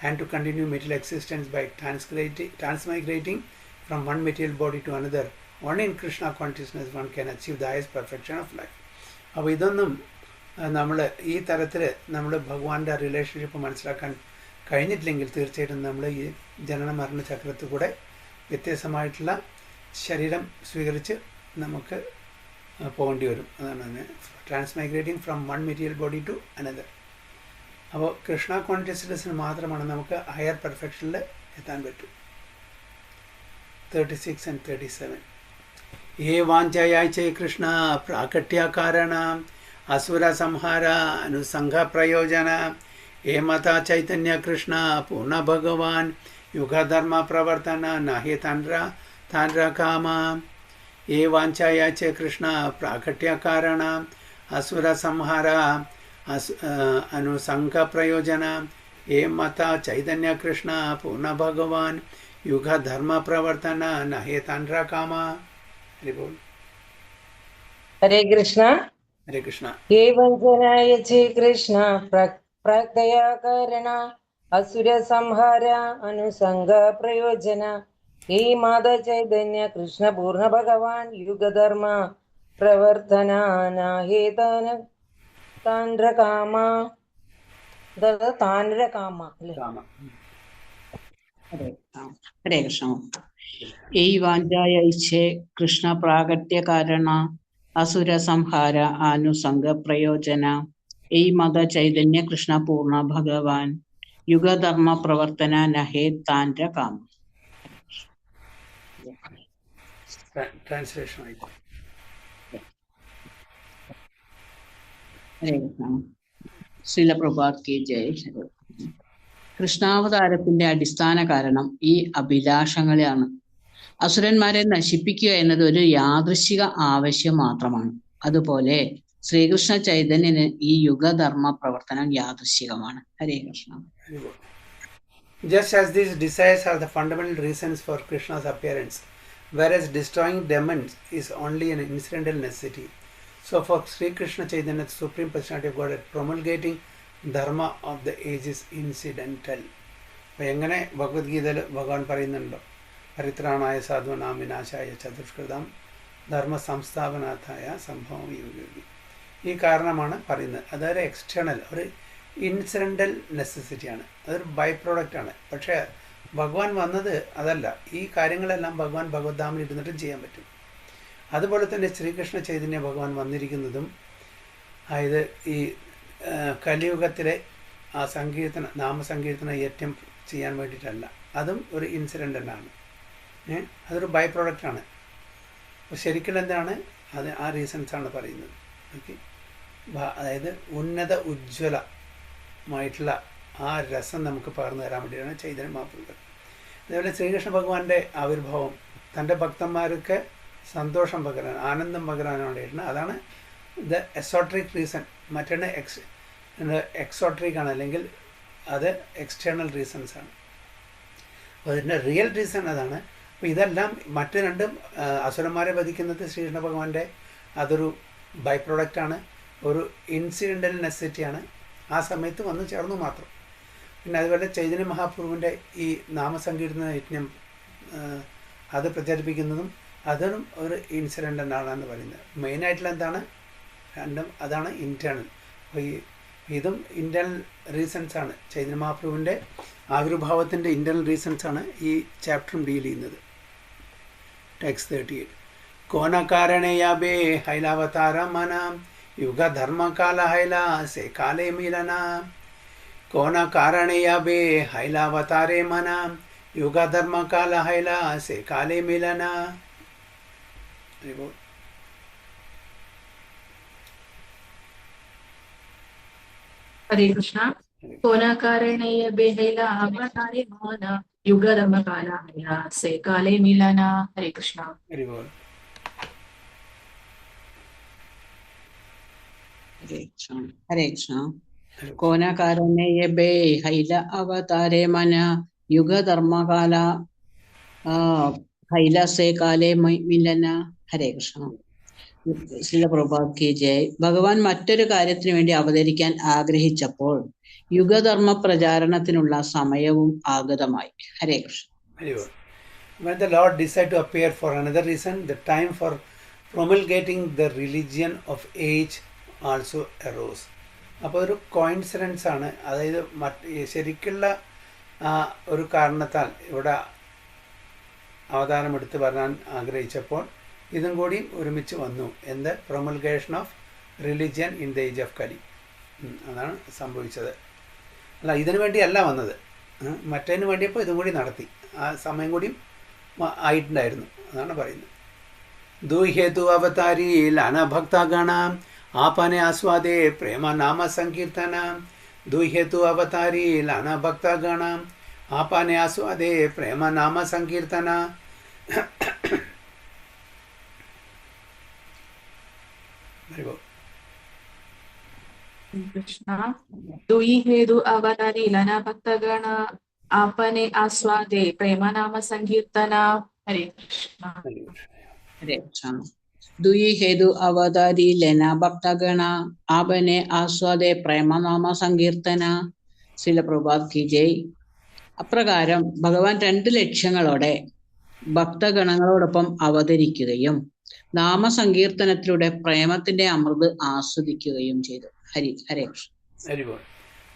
and to continue material existence by transmigrating from one material body to another, only in Krishna consciousness one can achieve the highest perfection of life. അപ്പോൾ ഇതൊന്നും നമ്മൾ ഈ തരത്തിൽ നമ്മൾ ഭഗവാന്റെ relationship മനസ്സിലാക്കാൻ കഴിഞ്ഞിട്ടില്ലെങ്കിൽ തീർച്ചയായിട്ടും നമ്മൾ ഈ ജനന മരണ ചക്രത്തിൽ കൂടെ വ്യത്യസ്തമായിട്ടുള്ള ശരീരം സ്വീകരിച്ച് നമുക്ക് പോകേണ്ടി വരും. അതാണ് transmigrating from one material body to another. അപ്പോൾ കൃഷ്ണ കോൺഷ്യസ്നെസ്സിന് മാത്രമാണ് നമുക്ക് ഹയർ പെർഫെക്ഷനിൽ എത്താൻ പറ്റും. 36 and 37. ये वाञ्छयाय कृष्ण प्राकट्य कारण असुर संहार अनुसंग प्रयोजन हे मता चैतन्य कृष्ण पूर्ण भगवान युग धर्म प्रवर्तन नाहि तांड्र काम. ये वाञ्छयाय कृष्ण प्राकट्य कारण असुर संहार अनुसंग प्रयोजन हे मता चैतन्य कृष्ण पूर्ण भगवान युग धर्म प्रवर्तन नाहि तांड्र काम. हरि बोल. हरे कृष्ण. हरे कृष्ण. हे वंचनाय चे कृष्ण प्रत्यय कारण असुर संहार अनुसंग प्रयोजन हे माद चैतन्य कृष्ण पूर्ण भगवान युग धर्म प्रवर्तन नाहि तांड्र काम. तांड्र काम. हरे कृष्ण. ये वाञ्छाय इच्छे कृष्ण प्रागट्य कारण असुर संहार अनुसंग प्रयोजन ये मद चैतन्य कृष्ण पूर्ण भगवान युग धर्म प्रवर्तन नहे तांड्र काम. Translation. हरे कृष्ण. ശ്രീല പ്രഭുപാദ് കി ജയ്. കൃഷ്ണാവതാരത്തിന്റെ അടിസ്ഥാന കാരണം ഈ അഭിലാഷങ്ങളെയാണ്. അസുരന്മാരെ നശിപ്പിക്കുക എന്നത് ഒരു യാദൃശ്ചിക ആവശ്യം മാത്രമാണ്. അതുപോലെ ശ്രീകൃഷ്ണ ചൈതന്യന് ഈ യുഗധർമ്മ പ്രവർത്തനം യാദൃശ്ചികമാണ്. ഹരേ Krishna. Just as these desires are the fundamental reasons for Krishna's appearance, whereas destroying demons is only an incidental necessity, so for Sri Krishna Chaitanya, the Supreme Personality of Godhead, promulgating dharma of the age is incidental. അപ്പോൾ എങ്ങനെ ഭഗവത്ഗീതയിൽ ഭഗവാൻ പറയുന്നുണ്ടല്ലോ, പരിത്രാണായ സാധൂനാം വിനാശായ ചതുഷ്കൃതം ധർമ്മ സംസ്ഥാപനാഥായ സംഭവം യോഗി. ഈ കാരണമാണ് പറയുന്നത്. അതൊരു എക്സ്റ്റേണൽ, ഒരു ഇൻസിഡൻ്റൽ നെസസിറ്റിയാണ്, അതൊരു ബൈ പ്രോഡക്റ്റാണ്. പക്ഷേ ഭഗവാൻ വന്നത് അതല്ല. ഈ കാര്യങ്ങളെല്ലാം ഭഗവാൻ ഭഗവദ്ധാമിൽ ഇരുന്നിട്ടും ചെയ്യാൻ പറ്റും. അതുപോലെ തന്നെ ശ്രീകൃഷ്ണ ചൈതന്യ ഭഗവാൻ വന്നിരിക്കുന്നതും അതായത് ഈ കലിയുഗത്തിലെ ആ നാമസങ്കീർത്തന യജ്ഞം ചെയ്യാൻ വേണ്ടിയിട്ടല്ല, അതും ഒരു ഇൻസിഡൻ്റലാണ്. അതൊരു ബൈ പ്രോഡക്റ്റാണ്. അപ്പോൾ ശരിക്കും എന്താണ് അത്? ആ റീസൺസാണ് പറയുന്നത്. ഓക്കെ, അതായത് ഉന്നത ഉജ്ജ്വലമായിട്ടുള്ള ആ രസം നമുക്ക് പകർന്നു തരാൻ വേണ്ടിയിട്ടാണ് ചൈതന്യ മഹാപ്രഭു. അതേപോലെ ശ്രീകൃഷ്ണ ഭഗവാന്റെ ആവിർഭാവം തൻ്റെ ഭക്തന്മാർക്ക് സന്തോഷം പകരാൻ, ആനന്ദം പകരാൻ വേണ്ടിയിട്ടാണ്. അതാണ് ദ എസോട്രിക് റീസൺ. മറ്റൊന്ന് എക്സോട്രിക് ആണ്, അല്ലെങ്കിൽ അത് എക്സ്റ്റേണൽ റീസൺസ് ആണ്. അപ്പോൾ അതിൻ്റെ റിയൽ റീസൺ അതാണ്. അപ്പോൾ ഇതെല്ലാം മറ്റ് രണ്ടും അസുരന്മാരെ വധിക്കുന്നത് ശ്രീകൃഷ്ണ ഭഗവാന്റെ അതൊരു ബൈ പ്രൊഡക്റ്റാണ്, ഒരു ഇൻസിഡൻ്റൽ നെസസിറ്റിയാണ്, ആ സമയത്ത് വന്നു ചേർന്നു മാത്രം. പിന്നെ അതുപോലെ ചൈതന്യ മഹാപ്രഭുവിൻ്റെ ഈ നാമസങ്കീർത്തന യജ്ഞം അത് പ്രചരിപ്പിക്കുന്നതും അതും ഒരു ഇൻസിഡൻ്റ് ആണെന്ന് പറയുന്നത്. മെയിനായിട്ടുള്ള എന്താണ് രണ്ടും അതാണ് ഇൻറ്റേർണൽ. അപ്പോൾ ഇതും ഇൻറ്റേർണൽ റീസൺസ് ആണ്. ചൈതന്യ മഹാപ്രഭുവിൻ്റെ ആവിർഭാവത്തിൻ്റെ ഇൻറ്റേർണൽ റീസൺസ് ആണ് ഈ ചാപ്റ്ററും ഡീൽ ചെയ്യുന്നത്. ടെക്സ്റ്റ് 38. കോനകാരണേയാബേ ഹൈലാവതാരമന യുഗധർമ്മകാല ഹൈലാ സേ കാലേ മിലന. കോനകാരണേയാബേ ഹൈലാവതാരേ മന യുഗധർമ്മകാല ഹൈലാ സേ കാലേ മിലന. ഹരേ കൃഷ്ണ. കോനകാരണേയ ബേഹൈല അവതാരേ മാന യുഗധർമ്മകാല ഹൈലാ സേ കാലേ മിലന. ഹരേ കൃഷ്ണ. ഹരേ കൃഷ്ണ. കോനകാരണേയ ബേ ഹൈല അവതാരേ മന യുഗധർമ്മകാല ഹൈല സേ കാലേ മിലന. ഹരേ കൃഷ്ണ. ശ്രീല പ്രഭുപാദ് കി ജയ്. ഭഗവാൻ മറ്റൊരു കാര്യത്തിന് വേണ്ടി അവതരിക്കാൻ ആഗ്രഹിച്ചപ്പോൾ യുഗധർമ്മ പ്രചാരണത്തിനുള്ള സമയവും ആഗതമായി. ഹരേ Krishna. When the Lord decided to appear for another reason, the time for promulgating the religion of age also arose. അപ്പോൾ ഒരു കോയിൻസിഡൻസ് ആണ്. അതായത് ശരിക്കുള്ള ഒരു കാരണത്താൽ ഇവിടെ അവതാരം എടുത്ത് വരാൻ ആഗ്രഹിച്ചപ്പോൾ ഇതും കൂടി ഒരുമിച്ച് വന്നു. എന്ത്? Promulgation of religion in the age of Kali. അതാണ് സംഭവിച്ചത്. അല്ല, ഇതിനു വേണ്ടിയല്ല വന്നത്, മറ്റേതിന് വേണ്ടിയപ്പോൾ ഇതും കൂടി നടത്തി. ആ സമയം കൂടി ആയിട്ടുണ്ടായിരുന്നു. അതാണ് പറയുന്നത്. ദുഹേതു അവതാരി ലാന ഭക്തഗണ ആപനെ ആസ്വാദേ പ്രേമ നാമ സങ്കീർത്തന. ദുഹേതു അവതാരി ലാന ഭക്തഗണ ആപനെ ആസ്വാദേ പ്രേമ നാമ സങ്കീർത്തന. കൃഷ്ണ. ദുയി ഹേതു അവതാരി ലന ഭക്തഗണ ആപനെ ആസ്വാദേ പ്രേമനാമ സങ്കീർത്തന. ഹരേ കൃഷ്ണ. ഹരേ കൃഷ്ണ. ദുയി ഹേതു അവതാരി ലന ഭക്തഗണ ആപനെ ആസ്വാദേ പ്രേമനാമ സങ്കീർത്തന. ശ്രീല പ്രഭുപാദ് കി ജയ്. അപ്രകാരം ഭഗവാൻ 2 ലക്ഷ്യങ്ങളോടെ ഭക്തഗണങ്ങളോടൊപ്പം അവതരിക്കുകയും നാമസങ്കീർത്തനത്തിലൂടെ പ്രേമത്തിന്റെ അമൃത് ആസ്വദിക്കുകയും ചെയ്തു. ഹരേ Krishna. Very good.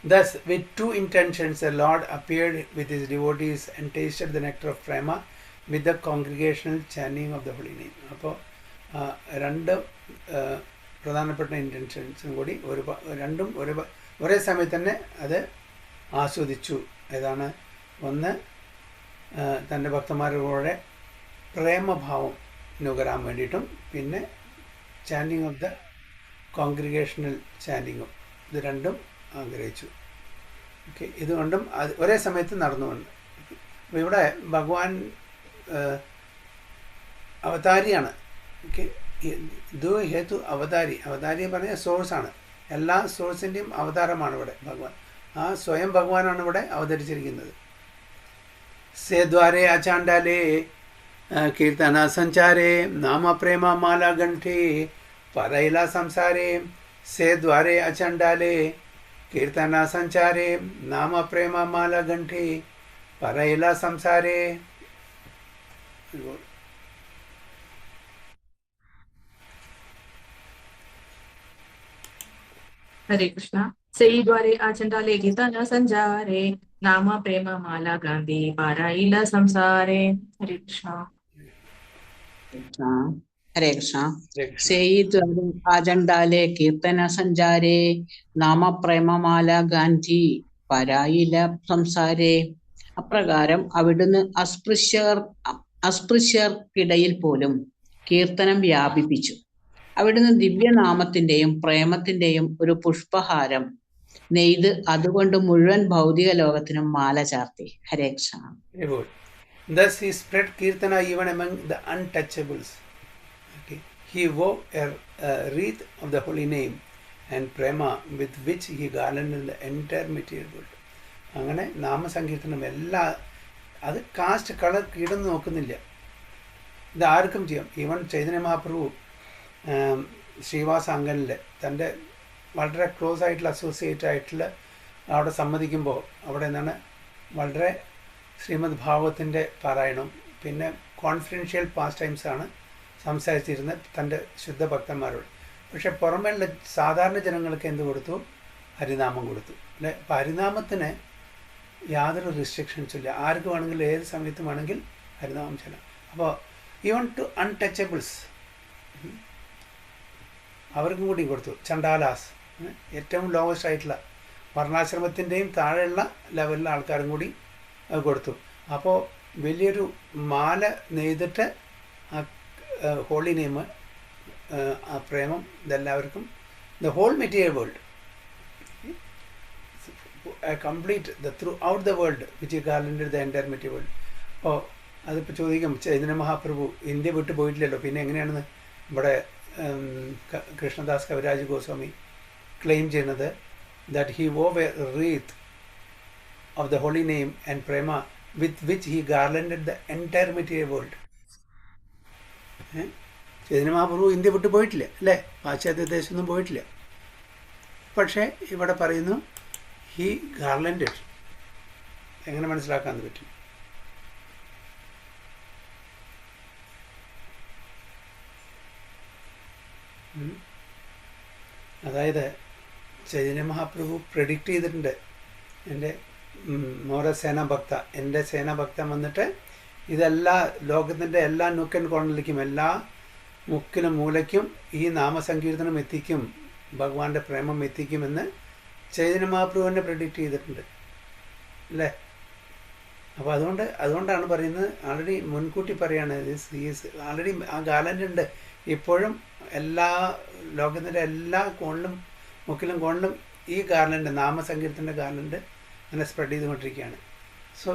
Thus, with 2 intentions, the Lord appeared with his devotees and tasted the nectar of prema with the congregational chanting of the holy name. അപ്പോൾ 2 പ്രധാനപ്പെട്ട ഇൻറ്റൻഷൻസും കൂടി രണ്ടും ഒരേ സമയത്ത് തന്നെ അത് ആസ്വദിച്ചു. ഏതാണ്? ഒന്ന്, തൻ്റെ ഭക്തന്മാരുടെ പ്രേമഭാവം നുകരാൻ വേണ്ടിയിട്ടും, പിന്നെ ചാൻറ്റിങ് ഓഫ് ദ കോൺഗ്രിഗേഷണൽ ചാൻറ്റിങ്ങും, ഇത് രണ്ടും ആഗ്രഹിച്ചു. ഓക്കെ, ഇതുകൊണ്ടും അത് ഒരേ സമയത്ത് നടന്നുകൊണ്ട്. അപ്പോൾ ഇവിടെ ഭഗവാൻ അവതാരിയാണ്. ഓക്കെ, ഇത് ഹേതു അവതാരി. അവതാരി പറഞ്ഞ സോഴ്സാണ്. എല്ലാ സോഴ്സിൻ്റെയും അവതാരമാണ് ഇവിടെ ഭഗവാൻ. ആ സ്വയം ഭഗവാനാണ് ഇവിടെ അവതരിച്ചിരിക്കുന്നത്. സേദ്വാരേ അചാണ്ടാലേ കീർത്തന സഞ്ചാരേ നാമ പ്രേമ മാല ഗണ്ഠേ പരൈല സംസാരേ. സേദ്വാരേ അചണ്ഡാലേ കീർത്തന സഞ്ചാരേ നാമ പ്രേമ മാല ഗണ്ഠേ പരൈല സംസാരേ. ഹരേ കൃഷ്ണ. സെയി ദ്വാരേ ആചണ്ഡാലേ കീർത്തന സഞ്ചാരേ നാമ പ്രേമ മാല ഗാന്ധി പാരായില സംസാരേ. ഹരേ കൃഷ്ണ. ഹരേ കൃഷ്ണ. സെയി ദ്വാരേ ആചണ്ഡാലേ കീർത്തന സഞ്ചാരേ നാമ പ്രേമമാല ഗാന്ധി പരായില സംസാരേ. അപ്രകാരം അവിടുന്ന് അസ്പൃശ്യർക്കിടയിൽ പോലും കീർത്തനം വ്യാപിപ്പിച്ചു. അവിടുന്ന് ദിവ്യനാമത്തിന്റെയും പ്രേമത്തിന്റെയും ഒരു പുഷ്പഹാരം നെയ്ത് അതുകൊണ്ട് മുഴുവൻ ഭൗതിക ലോകത്തിനും മാല ചാർത്തി. ഹരേ Krishna. Thus he spread Kirtana even among the untouchables. Okay. He wove a wreath of the holy name and prema with which he garlanded the entire material world. അങ്ങനെ നാമസങ്കീർത്തനം എല്ലാ അത് കാസ്റ്റ് കളർ കീടൊന്നും നോക്കുന്നില്ല. ഇത് ആർക്കും ചെയ്യാം. ഈവൻ ചൈതന്യ മഹാപ്രഭു ശ്രീവാസ അങ്കനിൽ തൻ്റെ വളരെ ക്ലോസ് ആയിട്ടുള്ള അസോസിയേറ്റ് ആയിട്ടുള്ള അവിടെ സമ്മതിക്കുമ്പോൾ അവിടെ നിന്നാണ് വളരെ ശ്രീമദ് ഭാഗവത്തിൻ്റെ പാരായണം പിന്നെ കോൺഫിഡൻഷ്യൽ പാസ് ടൈംസാണ് സംസാരിച്ചിരുന്നത് തൻ്റെ ശുദ്ധഭക്തന്മാരോട്. പക്ഷെ പുറമേയുള്ള സാധാരണ ജനങ്ങൾക്ക് എന്ത് കൊടുത്തു? ഹരിനാമം കൊടുത്തു അല്ലേ. അപ്പോൾ ഹരിനാമത്തിന് യാതൊരു റെസ്ട്രിക്ഷൻസും ഇല്ല. ആർക്ക് വേണമെങ്കിലും ഏത് സമയത്തും വേണമെങ്കിൽ ഹരിനാമം ചെല്ലാം. അപ്പോൾ ഈവൻ ടു അൺടച്ചബിൾസ് അവർക്കും കൂടി കൊടുത്തു. ചണ്ടാലാസ് ഏറ്റവും ലോവസ്റ്റ് ആയിട്ടുള്ള വർണ്ണാശ്രമത്തിൻ്റെയും താഴെയുള്ള ലെവലിലെ ആൾക്കാരും കൂടി അത് കൊടുത്തു. അപ്പോൾ വലിയൊരു മാല നെയ്തിട്ട് ആ ഹോളി നെയിം ആ പ്രേമം ഇതെല്ലാവർക്കും the whole material world complete the throughout the world which garland the entire material world. അപ്പോൾ അതിപ്പോൾ ചോദിക്കും, ചൈതന്യ മഹാപ്രഭു ഇന്ത്യ വിട്ട് പോയിട്ടില്ലല്ലോ, പിന്നെ എങ്ങനെയാണെന്ന് ഇവിടെ കൃഷ്ണദാസ് കവിരാജ് ഗോസ്വാമി ക്ലെയിം ചെയ്യുന്നത് that he wove a wreath of the holy name and prema with which he garlanded the entire material world. Chaitanya Mahaprabhu India വിട്ട് പോയിട്ടില്ല അല്ലേ, പാശ്ചാത്യ ദേശമൊന്നും പോയിട്ടില്ല. പക്ഷേ ഇവിടെ പറയുന്നു ഹി ഗാർലൻഡഡ്. എങ്ങനെ മനസ്സിലാക്കാൻ പറ്റും? അതായത് ചൈതന്യ മഹാപ്രഭു പ്രെഡിക്റ്റ് ചെയ്തിട്ടുണ്ട്, എൻ്റെ മോര സേനാഭക്ത, എൻ്റെ സേനാഭക്തൻ വന്നിട്ട് ഇതെല്ലാ ലോകത്തിൻ്റെ എല്ലാ നുക്കൻ കോണിലേക്കും എല്ലാ മുക്കിലും മൂലയ്ക്കും ഈ നാമസങ്കീർത്തനം എത്തിക്കും, ഭഗവാന്റെ പ്രേമം എത്തിക്കുമെന്ന് ചൈതന്യ മഹാപ്രഭു തന്നെ പ്രെഡിക്റ്റ് ചെയ്തിട്ടുണ്ട് അല്ലേ. അപ്പോൾ അതുകൊണ്ടാണ് പറയുന്നത്, ആൾറെഡി മുൻകൂട്ടി പറയാണ്, ആൾറെഡി ആ ഗാലൻ്റ് ഉണ്ട് ഇപ്പോഴും എല്ലാ ലോകത്തിൻ്റെ എല്ലാ കോണിലും മുക്കിലും കോണിലും ഈ ഗാർലൻഡ് നാമസങ്കീർത്തൻ്റെ ഗാർലൻഡ് അങ്ങനെ സ്പ്രെഡ് ചെയ്തുകൊണ്ടിരിക്കുകയാണ്. സോ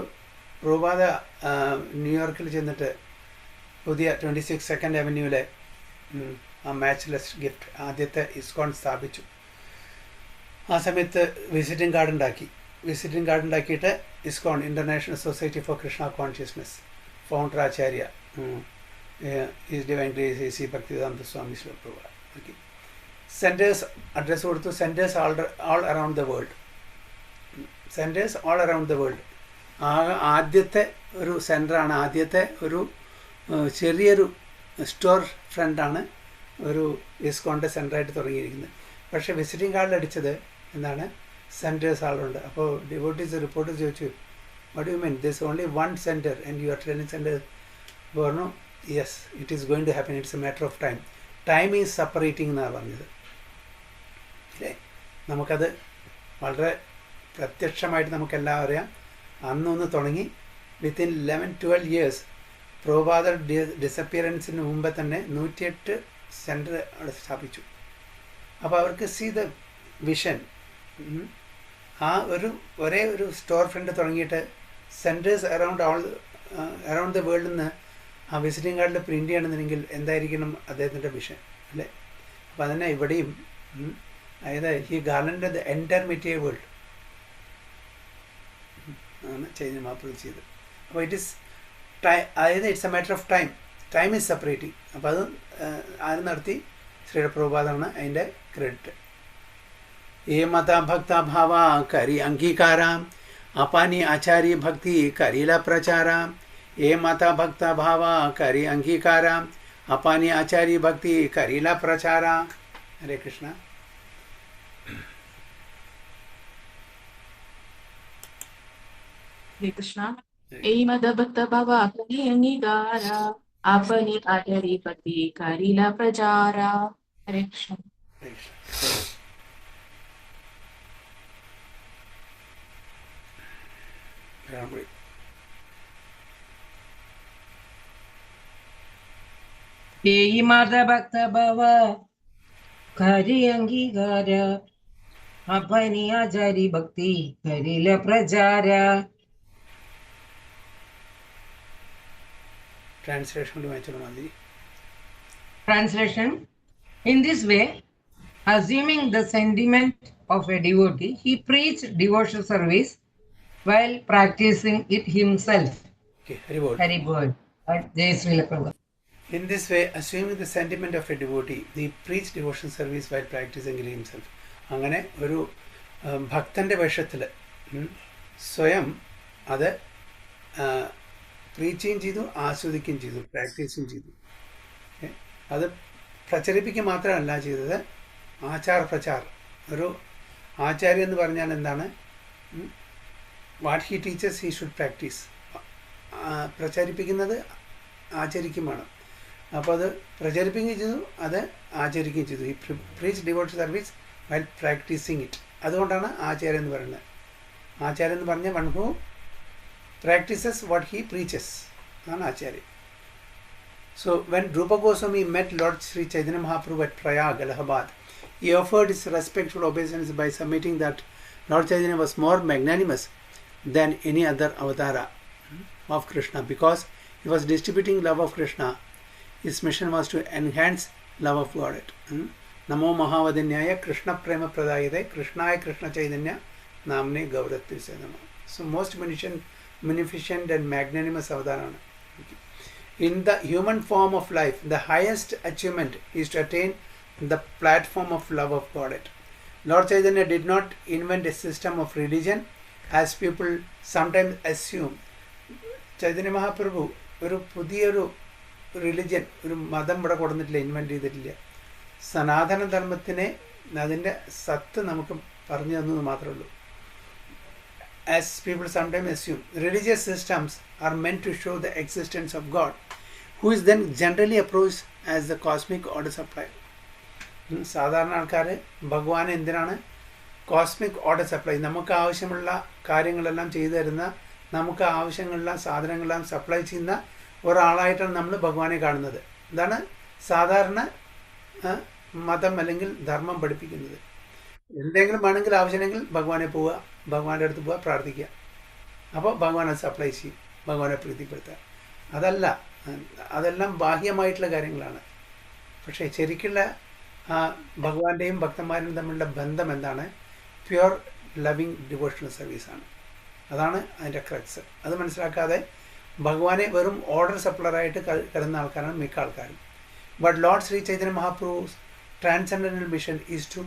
പ്രഭുപാദ ന്യൂയോർക്കിൽ ചെന്നിട്ട് പുതിയ 26 സെക്കൻഡ് അവന്യൂവിലെ ആ മാച്ച്ലെസ് ഗിഫ്റ്റ് ആദ്യത്തെ ഇസ്കോൺ സ്ഥാപിച്ചു. ആ സമയത്ത് വിസിറ്റിംഗ് കാർഡ് ഉണ്ടാക്കിയിട്ട് ISKCON international society for Krishna consciousness founder acharya his divine grace A C Bhaktivedanta Swami Sri Prabhupada. Okay, centres address കൊടുത്തു. Centres all around the world. ആദ്യത്തെ ഒരു സെൻറ്ററാണ്, ആദ്യത്തെ ഒരു ചെറിയൊരു സ്റ്റോർ ഫ്രണ്ടാണ് ഒരു ഇസ്കോണിൻ്റെ സെൻറ്ററായിട്ട് തുടങ്ങിയിരിക്കുന്നത്. പക്ഷേ വിസിറ്റിംഗ് കാർഡിൽ അടിച്ചത് എന്താണ്? സെൻറ്റേഴ്സ് ആളുണ്ട്. അപ്പോൾ ഡിവോട്ടീസ് റിപ്പോർട്ട് ചോദിച്ചു, what you mean this only one centre and you are telling centre? പറഞ്ഞു, yes it is going to happen, it's a matter of time. Time is separating എന്നാണ് പറഞ്ഞത് അല്ലേ. നമുക്കത് വളരെ പ്രത്യക്ഷമായിട്ട് നമുക്കെല്ലാം അറിയാം. അന്നൊന്ന് തുടങ്ങി വിത്തിൻ 11-12 ഇയേഴ്സ് പ്രഭുപാദ ഡിസപ്പിയറൻസിന് മുമ്പ് തന്നെ 108 സെൻറ്റർ അവിടെ സ്ഥാപിച്ചു. അപ്പോൾ അവർക്ക് സീ ദ വിഷൻ. ആ ഒരേ ഒരു സ്റ്റോർ ഫ്രണ്ട് തുടങ്ങിയിട്ട് സെൻറ്റേഴ്സ് അറൗണ്ട് ദ വേൾഡിൽ നിന്ന് ആ വിസിറ്റിംഗ് കാർഡിൽ പ്രിൻ്റ് ചെയ്യണമെന്നുണ്ടെങ്കിൽ എന്തായിരിക്കണം അദ്ദേഹത്തിൻ്റെ വിഷൻ അല്ലേ. അപ്പോൾ അതന്നെ ഇവിടെയും അതായത് ഈ garland the entire material world ആണ് ചൈതന്യ മഹാപ്രഭു ചെയ്തത്. അപ്പോൾ അതായത് it's a matter of time is separating. അപ്പോൾ അത് ആര് നടത്തി? ശ്രീയുടെ പ്രഭുപാദാണ് അതിൻ്റെ ക്രെഡിറ്റ്. ये मता भक्ता भावा करी अंगीकारा अपानी आचार्य भक्ति करीला प्रचारा. ये मता भक्ता भावा करी अंगीकारा अपानी आचार्य भक्ति करीला प्रचारा. हरे कृष्णा. हरे कृष्णा. ए मद भक्त भावा करी अंगीकारा अपनी आचार्य भक्ति करीला प्रचारा. हरे कृष्णा. ഏയി മതഭക്ത ഭവ കരി അംഗീകാര അപനി ആചാരി ഭക്തി കരില പ്രചാര. ട്രാൻസ്ലേഷൻ കൊണ്ട് വായിച്ചോളൂ മതി. Translation. In this way, assuming the sentiment of a devotee, he preached devotional service while practicing it himself. Okay, Haribol. Haribol. Jai Sri Prabhupada. In this way, assuming the sentiment of a devotee, he preached devotional service while practicing it himself. അങ്ങനെ ഒരു ഭക്തന്റെ വേഷത്തിൽ സ്വയം അത് പ്രീച്ചുകയും ചെയ്തു, ആസ്വദിക്കുകയും ചെയ്തു, പ്രാക്ടീസും ചെയ്തു. അത് പ്രചരിപ്പിക്കുക മാത്രമല്ല ചെയ്തത്, ആചാര പ്രചാർ. ഒരു ആചാര്യ എന്ന് പറഞ്ഞാൽ എന്താണ്? What he teachers he should practice. പ്രചരിപ്പിക്കുന്നത് ആചരിക്കും വേണം. അപ്പോൾ അത് പ്രചരിപ്പിക്കുകയും ചെയ്തു, അത് ആചരിക്കുകയും ചെയ്തു. ഈ preach devout service while practising it. അതുകൊണ്ടാണ് ആചാര്യ എന്ന് പറയുന്നത്. ആചാര്യ എന്ന് പറഞ്ഞാൽ one who practises what he preaches, അതാണ് ആചാര്യ. So when Rupa Goswami met Lord Sri Chaitanya Mahaprabhu at Prayag, Allahabad, he offered his respectful obeisance by submitting that Lord Chaitanya was more magnanimous than any other avatara of Krishna because he was distributing love of Krishna. His mission was to enhance love of Godhead. Namo Mahavadinyaya Krishna Prema Pradayate Krishnaya Krishna Chaitanya Namne Gauratri Sedama. So most munificent and magnanimous avatara. In the human form of life, the highest achievement is to attain the platform of love of Godhead. Lord Chaitanya did not invent a system of religion as people sometimes assume. Chaitanya Mahaprabhu ഒരു പുതിയൊരു religion, ഒരു മതം ഇവിടെ കൊടുത്തിട്ടില്ല, invent ചെയ്തിട്ടില്ല. സനാതന ധർമ്മത്തിനെ അതിൻ്റെ സത്ത് നമുക്ക് പറഞ്ഞു തന്നത് മാത്രമേ ഉള്ളൂ. As people sometimes assume, religious systems are meant to show the existence of God, who is then generally approached as the cosmic order supplier. സാധാരണ ആൾക്കാർ ഭഗവാനെ എന്തിനാണ് കോസ്മിക് ഓർഡർ സപ്ലൈ, നമുക്ക് ആവശ്യമുള്ള കാര്യങ്ങളെല്ലാം ചെയ്തു തരുന്ന, നമുക്ക് ആവശ്യമുള്ള സാധനങ്ങളെല്ലാം സപ്ലൈ ചെയ്യുന്ന ഒരാളായിട്ടാണ് നമ്മൾ ഭഗവാനെ കാണുന്നത്. ഇതാണ് സാധാരണ മതം അല്ലെങ്കിൽ ധർമ്മം പഠിപ്പിക്കുന്നത്. എന്തെങ്കിലും വേണമെങ്കിൽ ആവശ്യമെങ്കിൽ ഭഗവാനെ പോവുക, ഭഗവാന്റെ അടുത്ത് പോവുക, പ്രാർത്ഥിക്കുക. അപ്പോൾ ഭഗവാൻ അത് സപ്ലൈ ചെയ്യും, ഭഗവാനെ പ്രീതിപ്പെടുത്തുക. അതല്ല, അതെല്ലാം ബാഹ്യമായിട്ടുള്ള കാര്യങ്ങളാണ്. പക്ഷേ ശരിക്കുള്ള ഭഗവാന്റെയും ഭക്തന്മാരും തമ്മിലുള്ള ബന്ധം എന്താണ്? പ്യുവർ ലവിങ് ഡിവോഷണൽ സർവീസാണ്. അതാണ് അതിൻ്റെ ക്രക്സ്. അത് മനസ്സിലാക്കാതെ ഭഗവാനെ വെറും ഓർഡർ സപ്ലറായിട്ട് കരുതുന്ന ആൾക്കാരാണ് മിക്ക ആൾക്കാരും. But lord Sri Chaitanya Mahaprabhu's transcendental mission is to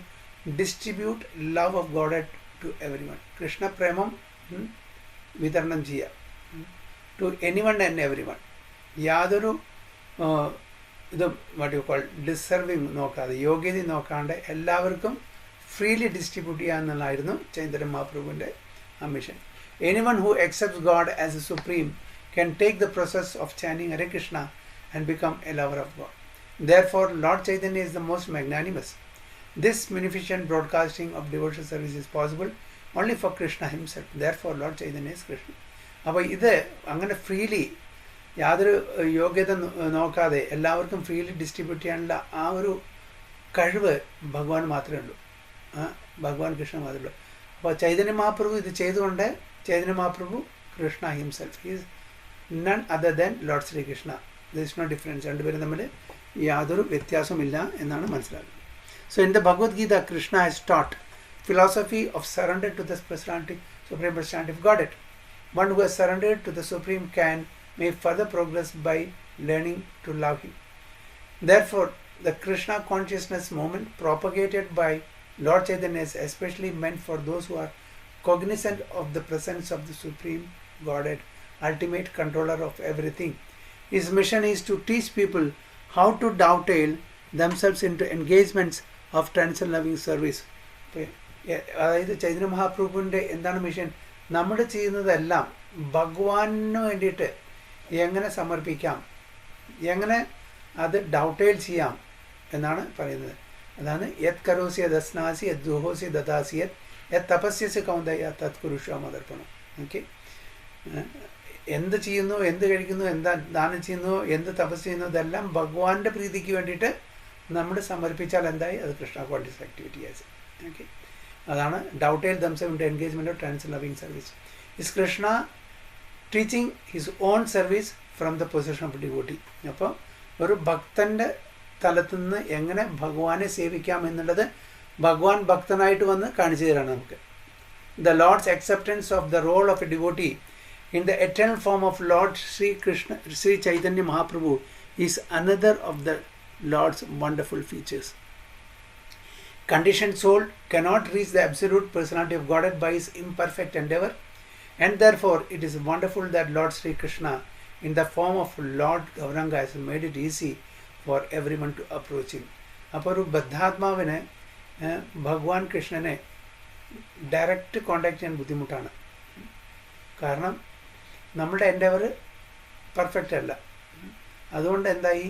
distribute love of God to everyone. കൃഷ്ണപ്രേമം വിതരണം ചെയ്യുക to anyone and everyone. യാതൊരു ഇതും വാട്ട് യു കോൾ ഡിസർവിങ് നോക്കാതെ, യോഗ്യത നോക്കാണ്ട് എല്ലാവർക്കും ഫ്രീലി ഡിസ്ട്രിബ്യൂട്ട് ചെയ്യുക എന്നുള്ളതായിരുന്നു ചൈതന്യ മഹാപ്രഭുവിൻ്റെ ആ mission. Anyone who accepts God as a supreme can take the process of chanting Hare Krishna and become a lover of God. Therefore, Lord Chaitanya is the most magnanimous. This munificent broadcasting of devotional service is possible only for Krishna himself. Therefore, Lord Chaitanya is Krishna. അപ്പോൾ ഇത് അങ്ങനെ freely യാതൊരു യോഗ്യത നോക്കാതെ എല്ലാവർക്കും freely distribute ചെയ്യാനുള്ള ആ ഒരു കഴിവ് ഭഗവാൻ മാത്രമേ ഉള്ളൂ, ഭഗവാൻ കൃഷ്ണ മാത്രമേ ഉള്ളൂ. അപ്പോൾ ചൈതന്യ മഹാപ്രഭു ഇത് ചെയ്തുകൊണ്ട് Chaitanya Mahaprabhu Krishna himself is none other than lord Sri Krishna. There is no difference. രണ്ടുപേരും തമ്മിൽ യാതൊരു വ്യത്യാസമില്ല എന്നാണ് മനസ്സിലാക്കുന്നത്. So in the Bhagavad Gita, Krishna has taught philosophy of surrender to the supreme personality of Godhead. One who has surrendered to the Supreme can make further progress by learning to love Him. Therefore, the Krishna consciousness movement propagated by Lord Chaitanya is especially meant for those who are cognizant of the presence of the Supreme Godhead, ultimate controller of everything. His mission is to teach people how to dovetail themselves into engagements of transcendental loving service. അതായത് ചൈതന്യ മഹാപ്രഭുവിൻ്റെ എന്താണ് mission? നമ്മൾ ചെയ്യുന്നതെല്ലാം ഭഗവാന് വേണ്ടിയിട്ട് എങ്ങനെ സമർപ്പിക്കാം, എങ്ങനെ അത് ഡൗട്ടൈൽ ചെയ്യാം എന്നാണ് പറയുന്നത്. അതാണ് യത് കരോസി യദസ്നാസി യത് ജുഹോസി ദദാസി യത് തപസ്യസി കൗന്ദയ തത് കുരുഷ്വമതർപ്പണം. ഓക്കെ, എന്ത് ചെയ്യുന്നു, എന്ത് കഴിക്കുന്നു, എന്താ ദാനം ചെയ്യുന്നു, എന്ത് തപസ് ചെയ്യുന്നു, ഇതെല്ലാം ഭഗവാന്റെ പ്രീതിക്ക് വേണ്ടിയിട്ട് നമ്മൾ സമർപ്പിച്ചാൽ എന്തായി? അത് Krishna qualities activity as. Okay, അതാണ് dovetail themselves into engagement of ട്രാൻസ്cendental loving service. Is Krishna teaching his own service from the position of devotee. അപ്പോൾ ഒരു ഭക്തൻ്റെ തലത്തിൽ നിന്ന് എങ്ങനെ ഭഗവാനെ സേവിക്കാം എന്നുള്ളത് ഭഗവാൻ ഭക്തനായിട്ട് വന്ന് കാണിച്ചു തരാണ് നമുക്ക്. The Lord's acceptance of the role of a devotee in the eternal form of Lord Sri Chaitanya Mahaprabhu is another of the Lord's wonderful features. Conditioned soul cannot reach the absolute personality of Godhead by his imperfect endeavor, and therefore it is wonderful that Lord Sri Krishna in the form of Lord Gauranga has made it easy for everyone to approach him. അപ്പോൾ ഒരു ബദ്ധാത്മാവിന് ഭഗവാൻ കൃഷ്ണനെ direct contact ചെയ്യാൻ ബുദ്ധിമുട്ടാണ്. കാരണം നമ്മുടെ endeavour perfect അല്ല. അതുകൊണ്ട് എന്തായി,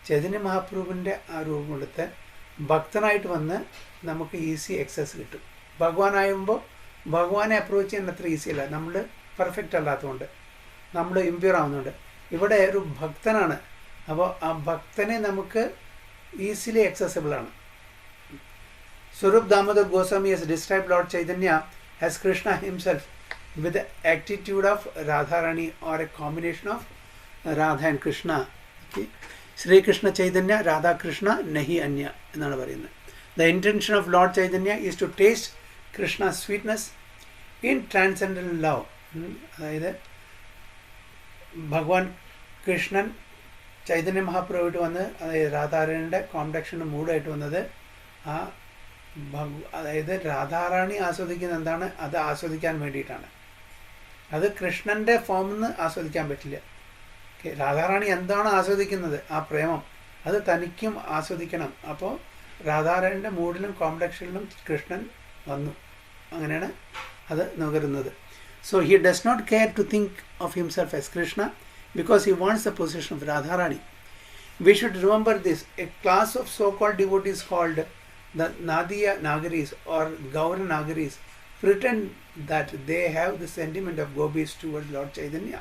ചൈതന്യ മഹാപ്രഭുവിൻ്റെ ആ രൂപം കൊടുത്ത് ഭക്തനായിട്ട് വന്ന് നമുക്ക് ഈസി എക്സസ് കിട്ടും. ഭഗവാനായുമ്പോൾ ഭഗവാനെ അപ്രോച്ച് ചെയ്യാൻ അത്ര ഈസി അല്ല, നമ്മൾ പെർഫെക്റ്റ് അല്ലാത്തതുകൊണ്ട്, നമ്മൾ ഇമ്പ്യൂർ ആവുന്നുണ്ട്. ഇവിടെ ഒരു ഭക്തനാണ്, അപ്പോൾ ആ ഭക്തനെ നമുക്ക് ഈസിലി accessible ആണ്. Swarup Damodar Goswami has described Lord Chaitanya as Krishna himself with the attitude of Radharani or a combination of Radha and Krishna. Okay. Sri Krishna Chaitanya, Radha Krishna, Nahi Anya എന്നാണ് പറയുന്നത്. The intention of Lord Chaitanya is to taste Krishna's sweetness in transcendental love. അതായത് ഭഗവാൻ കൃഷ്ണൻ ചൈതന്യ മഹാപ്രഭുവായിട്ട് വന്ന് അതായത് രാധാറാണിയുടെ കോംപ്ലക്ഷന് മൂടായിട്ട് വന്നത് ആ അതായത് രാധാറാണി ആസ്വദിക്കുന്ന എന്താണ് അത് ആസ്വദിക്കാൻ വേണ്ടിയിട്ടാണ്. അത് കൃഷ്ണൻ്റെ ഫോമിൽ നിന്ന് ആസ്വദിക്കാൻ പറ്റില്ല. രാധാറാണി എന്താണ് ആസ്വദിക്കുന്നത്, ആ പ്രേമം, അത് തനിക്കും ആസ്വദിക്കണം. അപ്പോൾ രാധാറാണിയുടെ മൂഡിലും കോംപ്ലക്ഷനിലും കൃഷ്ണൻ വന്നു, അങ്ങനെയാണ് അത് നുകരുന്നത്. So he does not care to think of himself as Krishna because he wants the position of Radharani. We should remember this. A class of so-called devotees called the Nadiya Nagaris or Gaura Nagaris pretend that they have the sentiment of gopis towards Lord Chaitanya,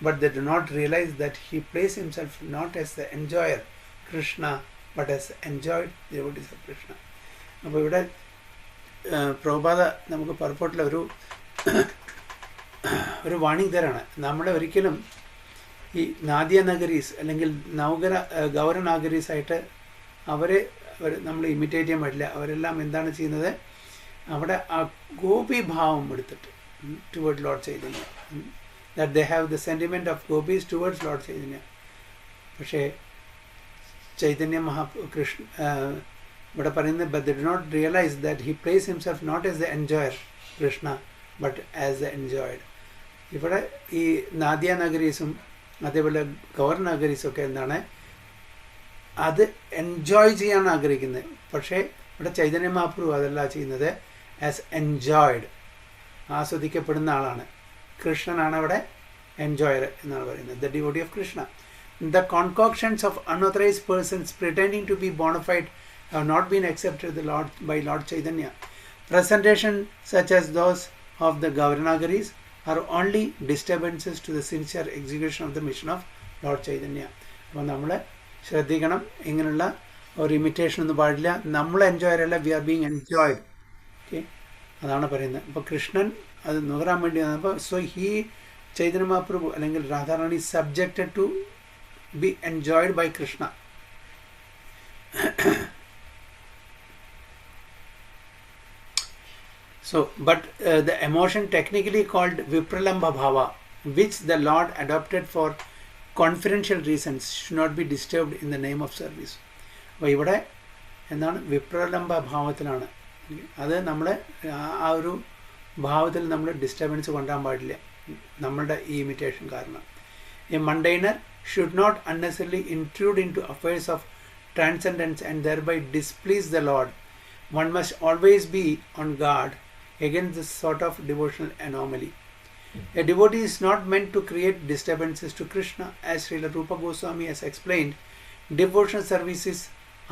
but they do not realize that he plays himself not as the enjoyer Krishna but as enjoyed devotees of Krishna. അപ്പോൾ ഇവിടെ പ്രഭുപാദ നമുക്ക് പർപ്പോട്ടിൽ ഒരു warning തരാണ്. നമ്മളെ ഒരിക്കലും ഈ നാദിയ നഗരീസ് അല്ലെങ്കിൽ ഗൗര നാഗരീസായിട്ട് അവരെ നമ്മൾ ഇമിറ്റേറ്റ് ചെയ്യാൻ പറ്റില്ല. അവരെല്ലാം എന്താണ് ചെയ്യുന്നത്, അവിടെ ആ ഗോപി ഭാവം എടുത്തിട്ട് toward lord Chaitanya, that they have the sentiment of gopis towards lord Chaitanya. പക്ഷേ ചൈതന്യ കൃഷ്ണ ഇവിടെ പറയുന്നത് but they do not realize that he place himself not as the enjoyer Krishna but as the enjoyed. ഇവിടെ ഈ നാദിയ നഗരീസും അതേപോലെ ഗൗർ നഗരീസും ഒക്കെ എന്താണ്, അത് എൻജോയ് ചെയ്യാൻ ആഗ്രഹിക്കുന്നത്. പക്ഷേ ഇവിടെ ചൈതന്യ മഹാപ്രഭു അതല്ല ചെയ്യുന്നത്, ആസ് എൻജോയ്ഡ്, ആസ്വദിക്കപ്പെടുന്ന ആളാണ്. കൃഷ്ണനാണ് അവിടെ എൻജോയർ എന്നാണ് പറയുന്നത്, the devotee of Krishna. The concoctions of unauthorized persons pretending to be bona fide have not been accepted by Lord Chaitanya. Presentation such as those of the Gauranagaris are only disturbances to the sincere execution of the mission of Lord Chaitanya. അപ്പോൾ നമ്മൾ ശ്രദ്ധിക്കണം, ഇങ്ങനെയുള്ള ഒരു imitation ഒന്നും പാടില്ല. നമ്മൾ enjoyer അല്ല, we are being enjoyed. Okay, അതാണ് പറയുന്നത്. അപ്പോൾ കൃഷ്ണൻ അത് നുകരാൻ വേണ്ടി വന്നപ്പോൾ സോ ഹി ചൈതന്യ മഹാപ്രഭു അല്ലെങ്കിൽ Radharani subjected to be enjoyed by Krishna. So, but the emotion technically called Vipralambha Bhava, which the Lord adopted for confidential reasons, should not be disturbed in the name of service. അപ്പോൾ ഇവിടെ എന്താണ് വിപ്രലംബ ഭാവത്തിലാണ്, അത് നമ്മൾ ആ ഒരു ഭാവത്തിൽ നമ്മൾ ഡിസ്റ്റർബൻസ് കൊണ്ടുവരാൻ പാടില്ല നമ്മളുടെ ഈ ഇമിറ്റേഷൻ കാരണം. A mundainer should not unnecessarily intrude into affairs of transcendence and thereby displease the Lord. One must always be on guard against this sort of devotional anomaly. A devotee is not meant to create disturbances to Krishna. As Srila Rupa Goswami has explained, devotional service is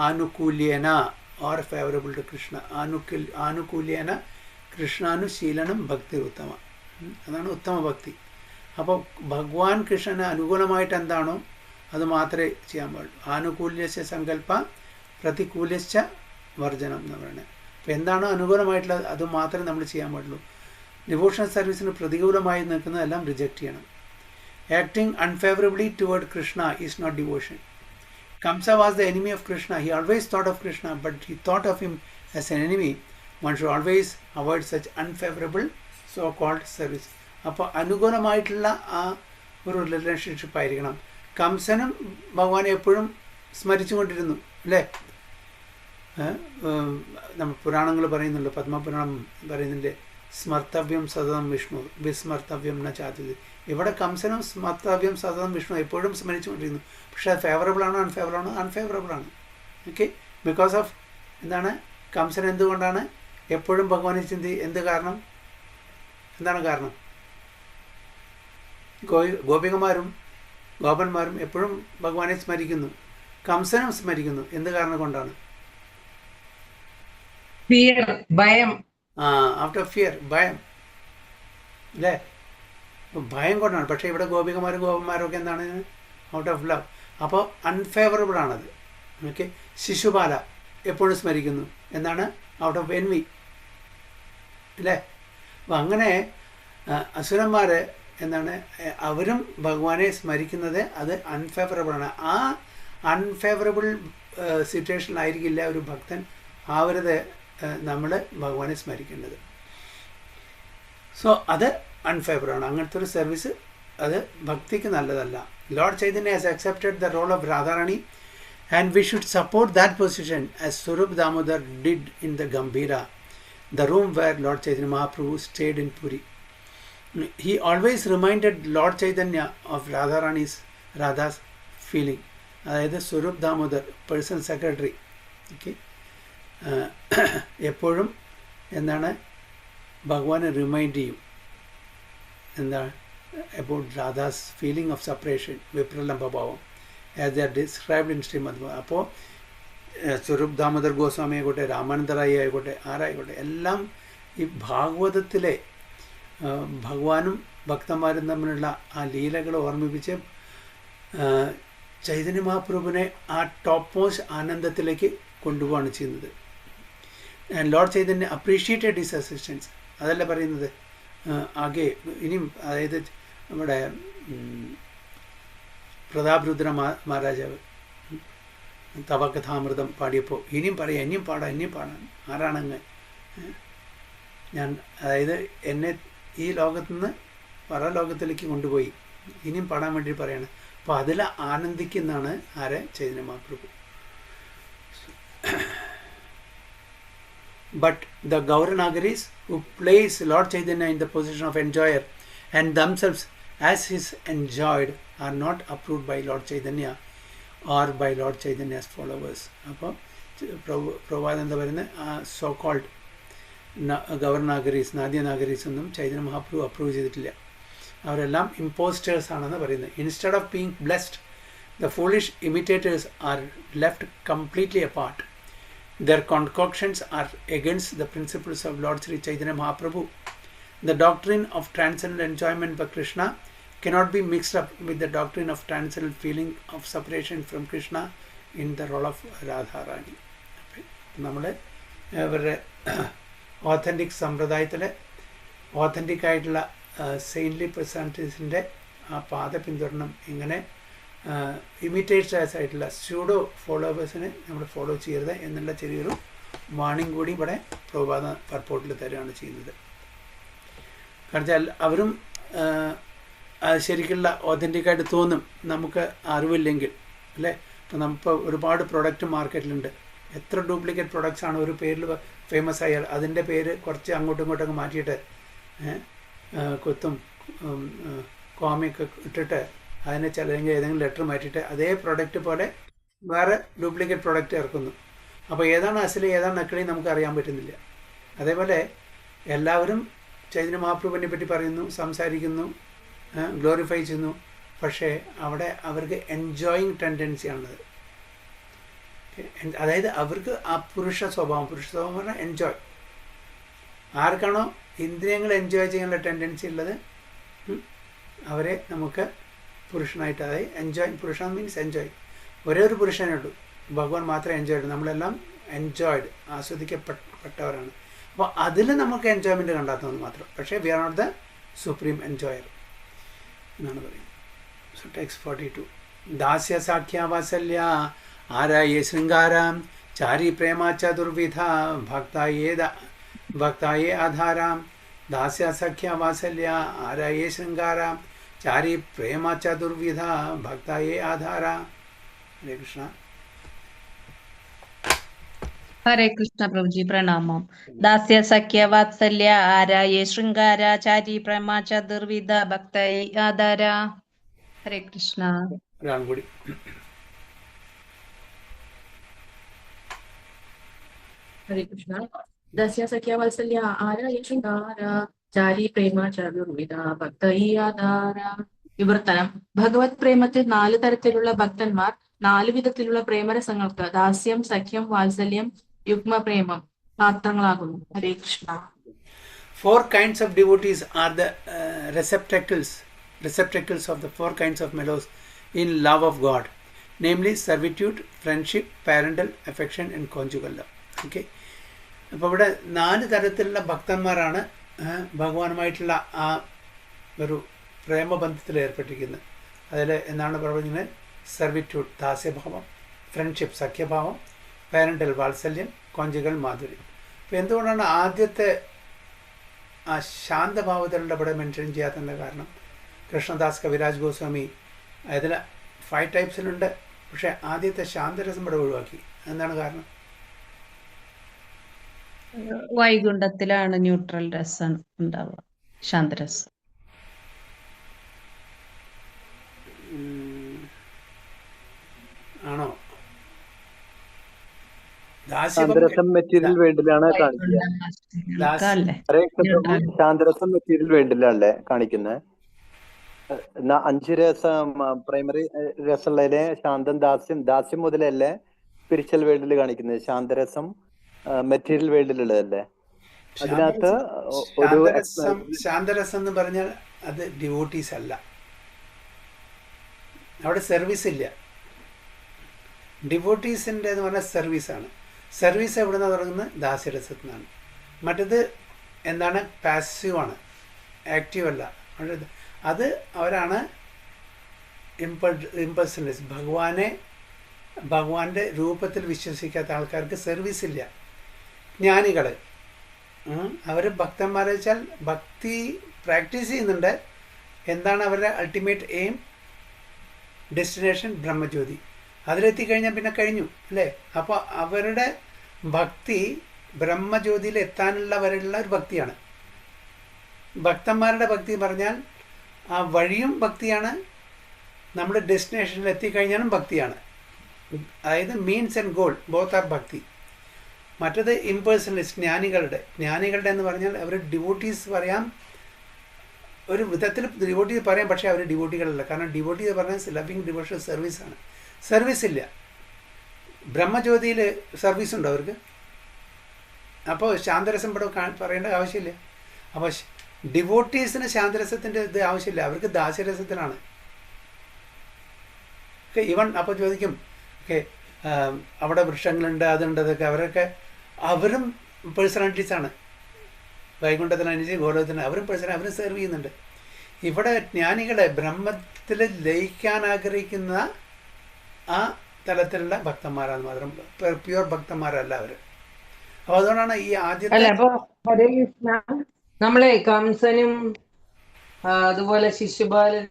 anukulyena or favorable to Krishna. Anukulyena Krishnanushilanam Bhakti Uttama. അതാണ് ഉത്തമ ഭക്തി. അപ്പോൾ ഭഗവാൻ കൃഷ്ണന് അനുകൂലമായിട്ട് എന്താണോ അത് മാത്രമേ ചെയ്യാൻ പാടുള്ളൂ. ആനുകൂല്യസ്യ സങ്കല്പ പ്രതികൂല്യശ്ച വർജനം എന്ന് പറയുന്നത്. അപ്പോൾ എന്താണോ അനുകൂലമായിട്ടുള്ളത് അത് മാത്രമേ നമ്മൾ ചെയ്യാൻ പാടുള്ളൂ. ഡിവോഷണൽ സർവീസിന് പ്രതികൂലമായി നിൽക്കുന്നതെല്ലാം റിജക്റ്റ് ചെയ്യണം. Acting unfavorably toward Krishna is not devotion. Kamsa was the enemy of Krishna. He always thought of Krishna, but he thought of him as an enemy. One should always avoid such unfavorable so-called service. അപ്പോൾ അനുകൂലമായിട്ടുള്ള ആ ഒരു relationship ആയിരിക്കണം. കംസനും ഭഗവാനെ എപ്പോഴും സ്മരിച്ചുകൊണ്ടിരുന്നു അല്ലേ? നമ്മൾ പുരാണങ്ങൾ പറയുന്നുണ്ട്, പത്മപുരാണം പറയുന്നുണ്ട്, സ്മർത്തവ്യം സതതം വിഷ്ണു വിസ്മർത്തവ്യം ന ചാതുത്. ഇവിടെ കംസനും സ്മർത്തവ്യം സതതം വിഷ്ണു എപ്പോഴും സ്മരിച്ചുകൊണ്ടിരുന്നു. പക്ഷേ അത് ഫേവറബിൾ ആണോ അൺഫേവറബിൾ ആണോ? അൺഫേവറബിൾ ആണ്. ഓക്കെ, ബിക്കോസ് ഓഫ് എന്താണ്? കംസൻ എന്തുകൊണ്ടാണ് എപ്പോഴും ഭഗവാനെ എന്ത് കാരണം? എന്താണ് കാരണം? ഗോപികമാരും ഗോപന്മാരും എപ്പോഴും ഭഗവാനെ സ്മരിക്കുന്നു, കംസനും സ്മരിക്കുന്നു. എന്ത് കാരണം കൊണ്ടാണ്? ഭയം. ഔട്ട് ഓഫ് ഫിയർ, ഭയം അല്ലേ? ഭയം കൊണ്ടാണ്. പക്ഷേ ഇവിടെ ഗോപികമാരും ഗോപന്മാരും ഒക്കെ എന്താണ്? Out of love. അപ്പോൾ അൺഫേവറബിൾ ആണത്. ഓക്കെ, ശിശുപാല എപ്പോഴും സ്മരിക്കുന്നു. എന്താണ്? ഔട്ട് ഓഫ് എൻവി അല്ലേ? അപ്പം അങ്ങനെ അസുരന്മാർ എന്താണ്? അവരും ഭഗവാനെ സ്മരിക്കുന്നത് അത് അൺഫേവറബിൾ ആണ്. ആ അൺഫേവറബിൾ സിറ്റുവേഷനിലായിരിക്കില്ല ഒരു ഭക്തൻ ആവരുത് നമ്മൾ ഭഗവാനെ സ്മരിക്കേണ്ടത്. സോ അത് അൺഫേവറബിൾ ആണ്. അങ്ങനത്തെ ഒരു സർവീസ് അത് ഭക്തിക്ക് നല്ലതല്ല. Lord Chaitanya has accepted the role of Radharani and we should support that position as Swarup Damodar did in the Gambhira, the room where Lord Chaitanya Mahaprabhu stayed in Puri. He always reminded Lord Chaitanya of Radha's feeling. അതായത് Swarup Damodar personal secretary okay എപ്പോഴും എന്താണ് ഭഗവാനെ remind ചെയ്യും. എന്താണ്? About Radha's feeling of separation, വിപ്രലംബഭാവം, as they are described in Srimad. അപ്പോൾ സ്വരൂപ് ദാമോദർ ഗോസ്വാമി ആയിക്കോട്ടെ, രാമാനന്ദറായി ആയിക്കോട്ടെ, ആരായിക്കോട്ടെ, എല്ലാം ഈ ഭാഗവതത്തിലെ ഭഗവാനും ഭക്തന്മാരും തമ്മിലുള്ള ആ ലീലകൾ ഓർമ്മിപ്പിച്ച് ചൈതന്യ മഹാപ്രഭുവിനെ ആ ടോപ്പ് മോസ്റ്റ് ആനന്ദത്തിലേക്ക് കൊണ്ടുപോവാണ് ചെയ്യുന്നത്. And Lord Chaitanya appreciated his assistance. അതല്ല പറയുന്നത്. ആകെ ഇനിയും അതായത് നമ്മുടെ പ്രതാപരുദ്ര മഹാരാജാവ് തവകഥാമൃതം പാടിയപ്പോൾ ഇനിയും പറയാം, ഇനിയും പാടാൻ ആരാണങ്ങ് ഞാൻ, അതായത് എന്നെ ഈ ലോകത്തു നിന്ന് പരലോകത്തിലേക്ക് കൊണ്ടുപോയി ഇനിയും പാടാൻ വേണ്ടി പറയാണ്. അപ്പോൾ അതിൽ ആനന്ദിക്കുന്നതാണ് ആരെ? Chaitanya Mahaprabhu. But the Gauranagaris who place Lord Chaitanya in the position of enjoyer and themselves as his enjoyed are not approved by Lord Chaitanya or by Lord Chaitanya's followers. അപ്പോൾ പ്രഭാതം എന്താ പറയുന്നത്? സോ കോൾഡ് ഗവർണാഗരീസ്, നാദ്യനാഗരീസ് ഒന്നും ചൈതന്യ മഹാപ്രഭു അപ്രൂവ് ചെയ്തിട്ടില്ല. അവരെല്ലാം impostors ആണെന്ന് പറയുന്നത്. Instead of being blessed, the foolish imitators R left completely apart. Their concoctions are against the principles of Lord Sri Chaitanya Mahaprabhu. The doctrine of transcendental enjoyment by Krishna cannot be mixed up with the doctrine of transcendental feeling of separation from Krishna in the role of Radharani. നമ്മുടെ ഇവരുടെ authentic സമ്പ്രദായത്തിൽ authentic ആയിട്ടുള്ള സെയിൻറ്റ്ലി പേഴ്സണാലിറ്റീസിൻ്റെ ആ പാത പിന്തുടരണം. ഇങ്ങനെ imitators ആയിട്ടുള്ള pseudo ഫോളോവേഴ്സിനെ നമ്മൾ ഫോളോ ചെയ്യരുത് എന്നുള്ള ചെറിയൊരു വാണിംഗ് കൂടി ഇവിടെ പ്രഭാത പർപ്പോട്ടിൽ തരുകയാണ് ചെയ്യുന്നത്. കാരണം അവരും ശരിക്കുള്ള ഓതൻറ്റിക്കായിട്ട് തോന്നും നമുക്ക് അറിവില്ലെങ്കിൽ അല്ലേ. ഇപ്പം നമുക്ക് ഒരുപാട് പ്രൊഡക്റ്റ് മാർക്കറ്റിലുണ്ട്. എത്ര ഡ്യൂപ്ലിക്കേറ്റ് പ്രൊഡക്ട്സ് ആണ് ഒരു പേരിൽ ഫേമസ് ആയാൽ അതിൻ്റെ പേര് കുറച്ച് അങ്ങോട്ടും ഇങ്ങോട്ടൊക്കെ മാറ്റിയിട്ട് കൊത്തും കോമിയൊക്കെ ഇട്ടിട്ട് അതിനെ ചിലരെങ്കിൽ ഏതെങ്കിലും ലെറ്റർ മാറ്റിയിട്ട് അതേ പ്രൊഡക്റ്റ് പോലെ വേറെ ഡ്യൂപ്ലിക്കേറ്റ് പ്രൊഡക്റ്റ് ഇറക്കുന്നു. അപ്പോൾ ഏതാണ് അസലി ഏതാണ് നക്കിളി നമുക്ക് അറിയാൻ പറ്റുന്നില്ല. അതേപോലെ എല്ലാവരും ചൈതന്യ മഹാപ്രഭുവിനെ പറ്റി പറയുന്നു, സംസാരിക്കുന്നു, ഗ്ലോറിഫൈ ചെയ്യുന്നു. പക്ഷേ അവിടെ അവർക്ക് എൻജോയിങ് ടെൻഡൻസിയാണുള്ളത്. അതായത് അവർക്ക് ആ പുരുഷ സ്വഭാവം പറഞ്ഞാൽ എൻജോയ്. ആർക്കാണോ ഇന്ദ്രിയങ്ങൾ എൻജോയ് ചെയ്യാനുള്ള ടെൻഡൻസി ഉള്ളത് അവരെ നമുക്ക് പുരുഷനായിട്ട്, അതായത് എൻജോയ്, പുരുഷൻ മീൻസ് എൻജോയ്. ഒരേ ഒരു പുരുഷനേ ഉള്ളൂ, ഭഗവാൻ മാത്രമേ എൻജോയ്ഡ്. നമ്മളെല്ലാം എൻജോയ്ഡ്, ആസ്വദിക്കപ്പെട്ടവരാണ്. അപ്പോൾ അതിൽ നമുക്ക് എൻജോയ്മെൻറ്റ് കണ്ടെത്തുന്നത് മാത്രം. പക്ഷേ we are not the supreme enjoyer എന്നാണ് പറയുന്നത്. So text 42. Dasya Sakhya Vasalya Araye Sringaram Chari Prema Chadurvidha Bhaktaye Adharam Dasya Sakhya Vasalya Araye Sringaram Chari Prema Chadurvidha Bhaktaye Adhara. Hare Krishna. हरे कृष्ण प्रभु जी प्रणामम. दास्य सख्य वात्सल्य आराये शृंगार चारी प्रेमा चतुर्विध भक्तये आधार. हरे Krishna. Rangudi. Hare Krishna. Dasya Sakya Valsalya Araya Shringara Chari Prema Chadurvida Bhaktayadara. വിവർത്തനം. ഭഗവത് പ്രേമത്തിൽ 4 തരത്തിലുള്ള ഭക്തന്മാർ 4 വിധത്തിലുള്ള പ്രേമരസങ്ങൾക്ക് ദാസ്യം, സഖ്യം, വാത്സല്യം, യുഗ്മപ്രേമം പാത്രങ്ങളാകുന്നു. ഹരേ Krishna. 4 kinds of devotees are the receptacles of the 4 kinds of mellows in love of God, namely servitude, friendship, parental affection and conjugal love. Okay. അപ്പോൾ ഇവിടെ 4 തരത്തിലുള്ള ഭക്തന്മാരാണ് ഭഗവാനുമായിട്ടുള്ള ആ ഒരു പ്രേമബന്ധത്തിൽ ഏർപ്പെട്ടിരിക്കുന്നത്. അതിൽ എന്താണ് പറഞ്ഞത്? സർവിറ്റ്യൂഡ് ദാസ്യഭാവം, ഫ്രണ്ട്ഷിപ്പ് സഖ്യഭാവം, പാരൻ്റൽ വാത്സല്യം, കോഞ്ചുകൾ മാധുര്യം. അപ്പോൾ എന്തുകൊണ്ടാണ് ആദ്യത്തെ ആ ശാന്തഭാവത്തിലുള്ള ഇവിടെ മെൻഷൻ ചെയ്യാത്തതിൻ്റെ കാരണം? കൃഷ്ണദാസ് കവിരാജ് ഗോസ്വാമി അതിൽ 5 ടൈപ്സിലുണ്ട്, പക്ഷേ ആദ്യത്തെ ശാന്തരസം ഇവിടെ ഒഴിവാക്കി. എന്താണ് കാരണം? വൈകുണ്ഠത്തിലാണ് ന്യൂട്രൽ രസം ഉണ്ടാവുക, ശാന്തരസം. ആണോ? ശാന്തരസം മെറ്റീരിയൽ വേണ്ടിലാണ് കാണിക്കുക. ശാന്തരസം മെറ്റീരിയൽ വേണ്ടിലല്ലേ കാണിക്കുന്നത്? 5 രസം പ്രൈമറി രസമുള്ളതിലെ ശാന്തം, ദാസ്യം മുതലല്ലേ സ്പിരിച്വൽ വേൾഡിൽ കാണിക്കുന്നത്? ശാന്തരസം മെറ്റീരിയൽ വേൾഡിലുള്ളതല്ലേ? അതിനകത്ത് ഒരു ശാന്തരസം എന്ന് പറഞ്ഞാൽ അത് ഡിവോട്ടീസ് അല്ല, അവിടെ സർവീസ് ഇല്ല. ഡിവോട്ടീസിൻ്റെ എന്ന് പറഞ്ഞാൽ സർവീസാണ്. സർവീസ് എവിടെ നിന്നാണ് തുടങ്ങുന്നത്? ദാസ്യരസത്തിൽ നിന്നാണ്. മറ്റത് എന്താണ്? പാസീവാണ്, ആക്റ്റീവ് അല്ല. അത് അവരാണ് ഇമ്പൾസൻലെസ്. ഭഗവാന്റെ രൂപത്തിൽ വിശ്വസിക്കാത്ത ആൾക്കാർക്ക് സർവീസ് ഇല്ല. ജ്ഞാനികൾ അവർ ഭക്തന്മാരെ വെച്ചാൽ ഭക്തി പ്രാക്ടീസ് ചെയ്യുന്നുണ്ട്. എന്താണ് അവരുടെ അൾട്ടിമേറ്റ് എയിം? ഡെസ്റ്റിനേഷൻ ബ്രഹ്മജ്യോതി. അതിലെത്തിക്കഴിഞ്ഞാൽ പിന്നെ കഴിഞ്ഞു അല്ലേ? അപ്പോൾ അവരുടെ ഭക്തി ബ്രഹ്മജ്യോതിയിൽ എത്താനുള്ളവരുള്ള ഒരു ഭക്തിയാണ്. ഭക്തന്മാരുടെ ഭക്തി പറഞ്ഞാൽ ആ വഴിയും ഭക്തിയാണ്, നമ്മുടെ ഡെസ്റ്റിനേഷനിൽ എത്തിക്കഴിഞ്ഞാലും ഭക്തിയാണ്. അതായത് means and goal both are ഭക്തി. മറ്റത് ഇംപേഴ്സണലിസ്റ്റ്, ജ്ഞാനികളുടെ എന്ന് പറഞ്ഞാൽ അവർ ഡിവോട്ടീസ് പറയാം, ഒരു വിധത്തിൽ ഡിവോട്ടീസ് പറയാം, പക്ഷേ അവർ ഡിവോട്ടികളല്ല. കാരണം ഡിവോട്ടി എന്ന് പറഞ്ഞാൽ ലവിങ് ഡിവോഷൻ സർവീസാണ്. സർവീസ് ഇല്ല. ബ്രഹ്മജ്യോതിയിൽ സർവീസ് ഉണ്ടോ അവർക്ക്? അപ്പോൾ ശാന്തരസം ഇവിടെ പറയേണ്ട ആവശ്യമില്ല. അപ്പോൾ ഡിവോട്ടീസിന് ശാന്തരസത്തിൻ്റെ ഇത് ആവശ്യമില്ല, അവർക്ക് ദാസ്യരസത്തിലാണ്. ഓക്കെ. ഇവൻ അപ്പോൾ ചോദിക്കും, ഓക്കെ അവിടെ വൃക്ഷങ്ങളുണ്ട്, അതുണ്ട്, അതൊക്കെ അവരും പേഴ്സണാലിറ്റീസാണ്. വൈകുണ്ഠത്തിനനുസരിച്ച് ഗോലോകത്തിന് അവരും അവരും സെർവ് ചെയ്യുന്നുണ്ട്. ഇവിടെ ജ്ഞാനികളെ ബ്രഹ്മത്തിൽ ലയിക്കാൻ ആഗ്രഹിക്കുന്ന ആ തലത്തിലുള്ള ഭക്തന്മാരാണ് മാത്രം, പ്യുവർ ഭക്തന്മാരല്ല അവർ. അപ്പോൾ അതുകൊണ്ടാണ് ഈ ആദ്യത്തെ നമ്മളെ കംസനും അതുപോലെ ശിശുപാലൻ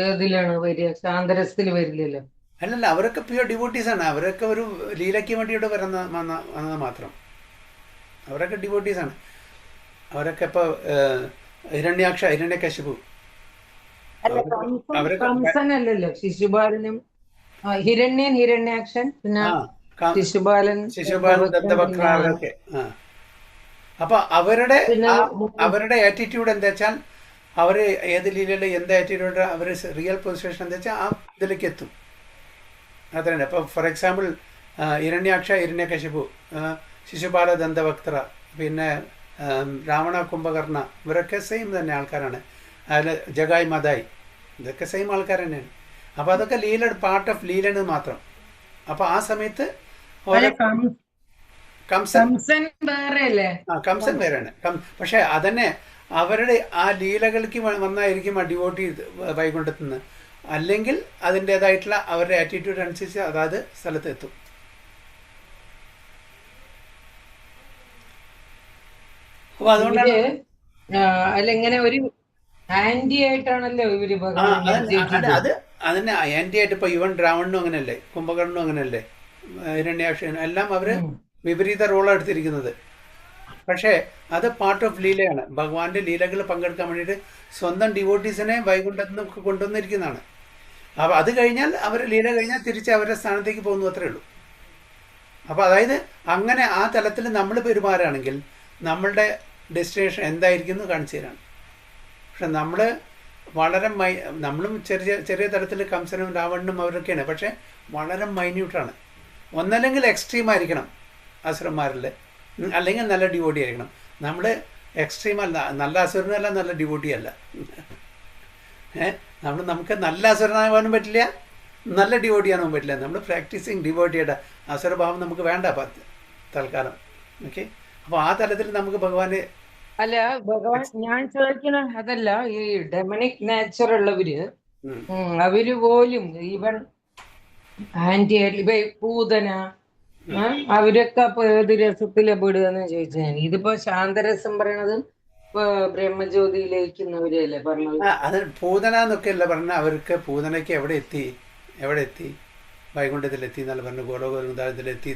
ഏതിലാണ് വരിക? ശാന്തരസത്തിൽ വരില്ലല്ലോ. അല്ലല്ല, അവരൊക്കെ പ്യുവർ ഡിവോട്ടീസാണ്. അവരൊക്കെ ഒരു ലീലയ്ക്ക് വേണ്ടിയിട്ട് വന്നത് മാത്രം. അവരൊക്കെ ഡിവോട്ടീസാണ്. അവരൊക്കെ ഇപ്പോൾ ഹിരണ്യകശിപു കംസനല്ലല്ലോ, ശിശുപാലനും ഹിരണ്യാക്ഷൻ, പിന്നെ ശിശുപാലൻ ദത്തവക്രൊക്കെ. അപ്പൊ അവരുടെ ആറ്റിറ്റ്യൂഡ് എന്താ വെച്ചാൽ, അവർ ഏത് ലീലയിൽ എന്ത് ആറ്റിറ്റ്യൂഡ്, അവർ റിയൽ പൊസിഷൻ എന്താ വെച്ചാൽ ആ ഇതിലേക്ക് എത്തും. അത്രയാണ്. അപ്പോൾ ഫോർ എക്സാമ്പിൾ ഹിരണ്യകശിപു, ശിശുപാല ദന്തവക്ത്ര, പിന്നെ രാവണ കുംഭകർണ, ഇവരൊക്കെ സെയിം തന്നെ ആൾക്കാരാണ്. അതിൽ ജഗായ് മദായ്, ഇതൊക്കെ സെയിം ആൾക്കാർ തന്നെയാണ്. അപ്പോൾ അതൊക്കെ ലീലയുടെ പാർട്ട് ഓഫ് ലീലയാണ് മാത്രം. അപ്പോൾ ആ സമയത്ത് കംസൻ വേറെയാണ്. പക്ഷെ അതന്നെ അവരുടെ ആ ലീലകൾക്ക് വന്നായിരിക്കും ആ ഡിവോട്ടി വൈകുണ്ഠത്തുനിന്ന്, അല്ലെങ്കിൽ അതിൻ്റേതായിട്ടുള്ള അവരുടെ ആറ്റിറ്റ്യൂഡ് അനുസരിച്ച് അതാത് സ്ഥലത്തെത്തും. അപ്പൊ അതുകൊണ്ടാണ് അല്ല ഇങ്ങനെ ഒരു ആന്റി ആയിട്ടാണല്ലോ ഇവര് അത് അതിന് ആന്റി ആയിട്ട് ഇപ്പൊ ഇവൻ രാവണനും അങ്ങനെയല്ലേ, കുംഭകർണനും അങ്ങനെയല്ലേ, ഹിരണ്യാക്ഷനും എല്ലാം അവര് വിപരീത റോളാണ് എടുത്തിരിക്കുന്നത്. പക്ഷേ അത് പാർട്ട് ഓഫ് ലീലയാണ്. ഭഗവാന്റെ ലീലകൾ പങ്കെടുക്കാൻ വേണ്ടിയിട്ട് സ്വന്തം ഡിവോട്ടീസിനെ വൈകുണ്ഠത്തിൽ നിന്ന് കൊണ്ടുവന്നിരിക്കുന്നതാണ്. അപ്പോൾ അത് കഴിഞ്ഞാൽ അവർ ലീല കഴിഞ്ഞാൽ തിരിച്ച് അവരുടെ സ്ഥാനത്തേക്ക് പോകുന്നു, അത്രേ ഉള്ളൂ. അപ്പോൾ അതായത് അങ്ങനെ ആ തലത്തിൽ നമ്മൾ പെരുമാറുകയാണെങ്കിൽ നമ്മളുടെ ഡെസ്റ്റിനേഷൻ എന്തായിരിക്കും എന്ന് കാണിച്ചു തരാണ്. പക്ഷെ നമ്മൾ വളരെ നമ്മളും ചെറിയ ചെറിയ തലത്തിൽ കംസനും രാവണനും അവരൊക്കെയാണ്, പക്ഷേ വളരെ മൈന്യൂട്ടാണ്. ഒന്നല്ലെങ്കിൽ എക്സ്ട്രീം ആയിരിക്കണം അസുരന്മാരിൽ, അല്ലെങ്കിൽ നല്ല ഡിവോട്ടി ആയിരിക്കണം. നമ്മൾ എക്സ്ട്രീം അല്ല, നല്ല അസുരനല്ല, നല്ല ഡിവോട്ടി അല്ല. നമുക്ക് നല്ല അസുരനാകാനും പറ്റില്ല, നല്ല ഡിവോട്ടി ആകാനും പറ്റില്ല. നമ്മൾ പ്രാക്ടീസിങ് ഡിവോട്ടിയുടെ അസുരഭാവം നമുക്ക് വേണ്ട തൽക്കാലം. ഓക്കെ, അപ്പോൾ ആ തലത്തിൽ നമുക്ക് ഭഗവാനെ അല്ല ഭഗവാൻ ഞാൻ ചോദിക്കണ അതല്ല, ഈ ഡെമണിക് നേച്ചർ ഉള്ളവര് അവര് പോലും ഈവൻ ആന്റി ഇപ്പൊ പൂതന അവരൊക്കെ അപ്പൊ ഏത് രസത്തിലെ പെടുകയെന്ന് ചോദിച്ചാൽ, ഇതിപ്പോ ശാന്തരസം പറയണത് ഇപ്പൊ ബ്രഹ്മജ്യോതി ലയിക്കുന്നവരല്ലേ പറഞ്ഞത്. അത് പൂതന എന്നൊക്കെ അല്ല പറഞ്ഞ, അവർക്ക് പൂതനയ്ക്ക് എവിടെ എത്തി വൈകുണ്ഠത്തിലെത്തി എന്നല്ല പറഞ്ഞു, ഗോലോകവൃന്ദാവനത്തിലെത്തി,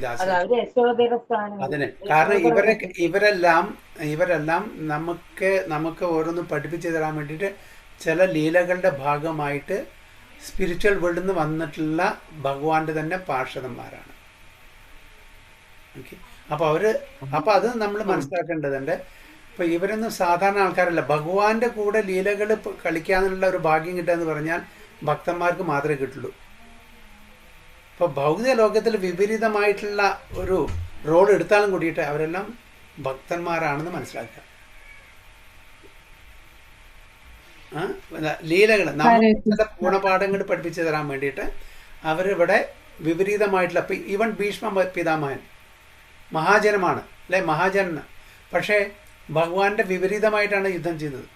അതിന് കാരണം ഇവരെല്ലാം നമുക്ക് ഓരോന്നും പഠിപ്പിച്ചു തരാൻ വേണ്ടിയിട്ട് ചില ലീലകളുടെ ഭാഗമായിട്ട് സ്പിരിച്വൽ വേൾഡിൽ നിന്ന് വന്നിട്ടുള്ള ഭഗവാന്റെ തന്നെ പാർഷദന്മാരാണ്. ഓക്കെ, അപ്പോൾ അത് നമ്മൾ മനസ്സിലാക്കേണ്ടതുണ്ട്. ഇപ്പോൾ ഇവരൊന്നും സാധാരണ ആൾക്കാരല്ല. ഭഗവാന്റെ കൂടെ ലീലകൾ കളിക്കാനുള്ള ഒരു ഭാഗ്യം കിട്ടുക എന്ന് പറഞ്ഞാൽ ഭക്തന്മാർക്ക് മാത്രമേ കിട്ടുള്ളൂ. ഇപ്പോൾ ഭൗതിക ലോകത്തിൽ വിപരീതമായിട്ടുള്ള ഒരു റോൾ എടുത്താലും കൂടിയിട്ട് അവരെല്ലാം ഭക്തന്മാരാണെന്ന് മനസ്സിലാക്കുക. ലീലകൾ നമുക്ക് ഗുണപാഠങ്ങൾ പഠിപ്പിച്ചു തരാൻ വേണ്ടിയിട്ട് അവരിവിടെ വിപരീതമായിട്ടുള്ള, ഈവൻ ഭീഷ്മ പിതാമഹൻ മഹാജനമാണ് അല്ലെ, മഹാജന, പക്ഷേ ഭഗവാന്റെ വിപരീതമായിട്ടാണ് യുദ്ധം ചെയ്തത്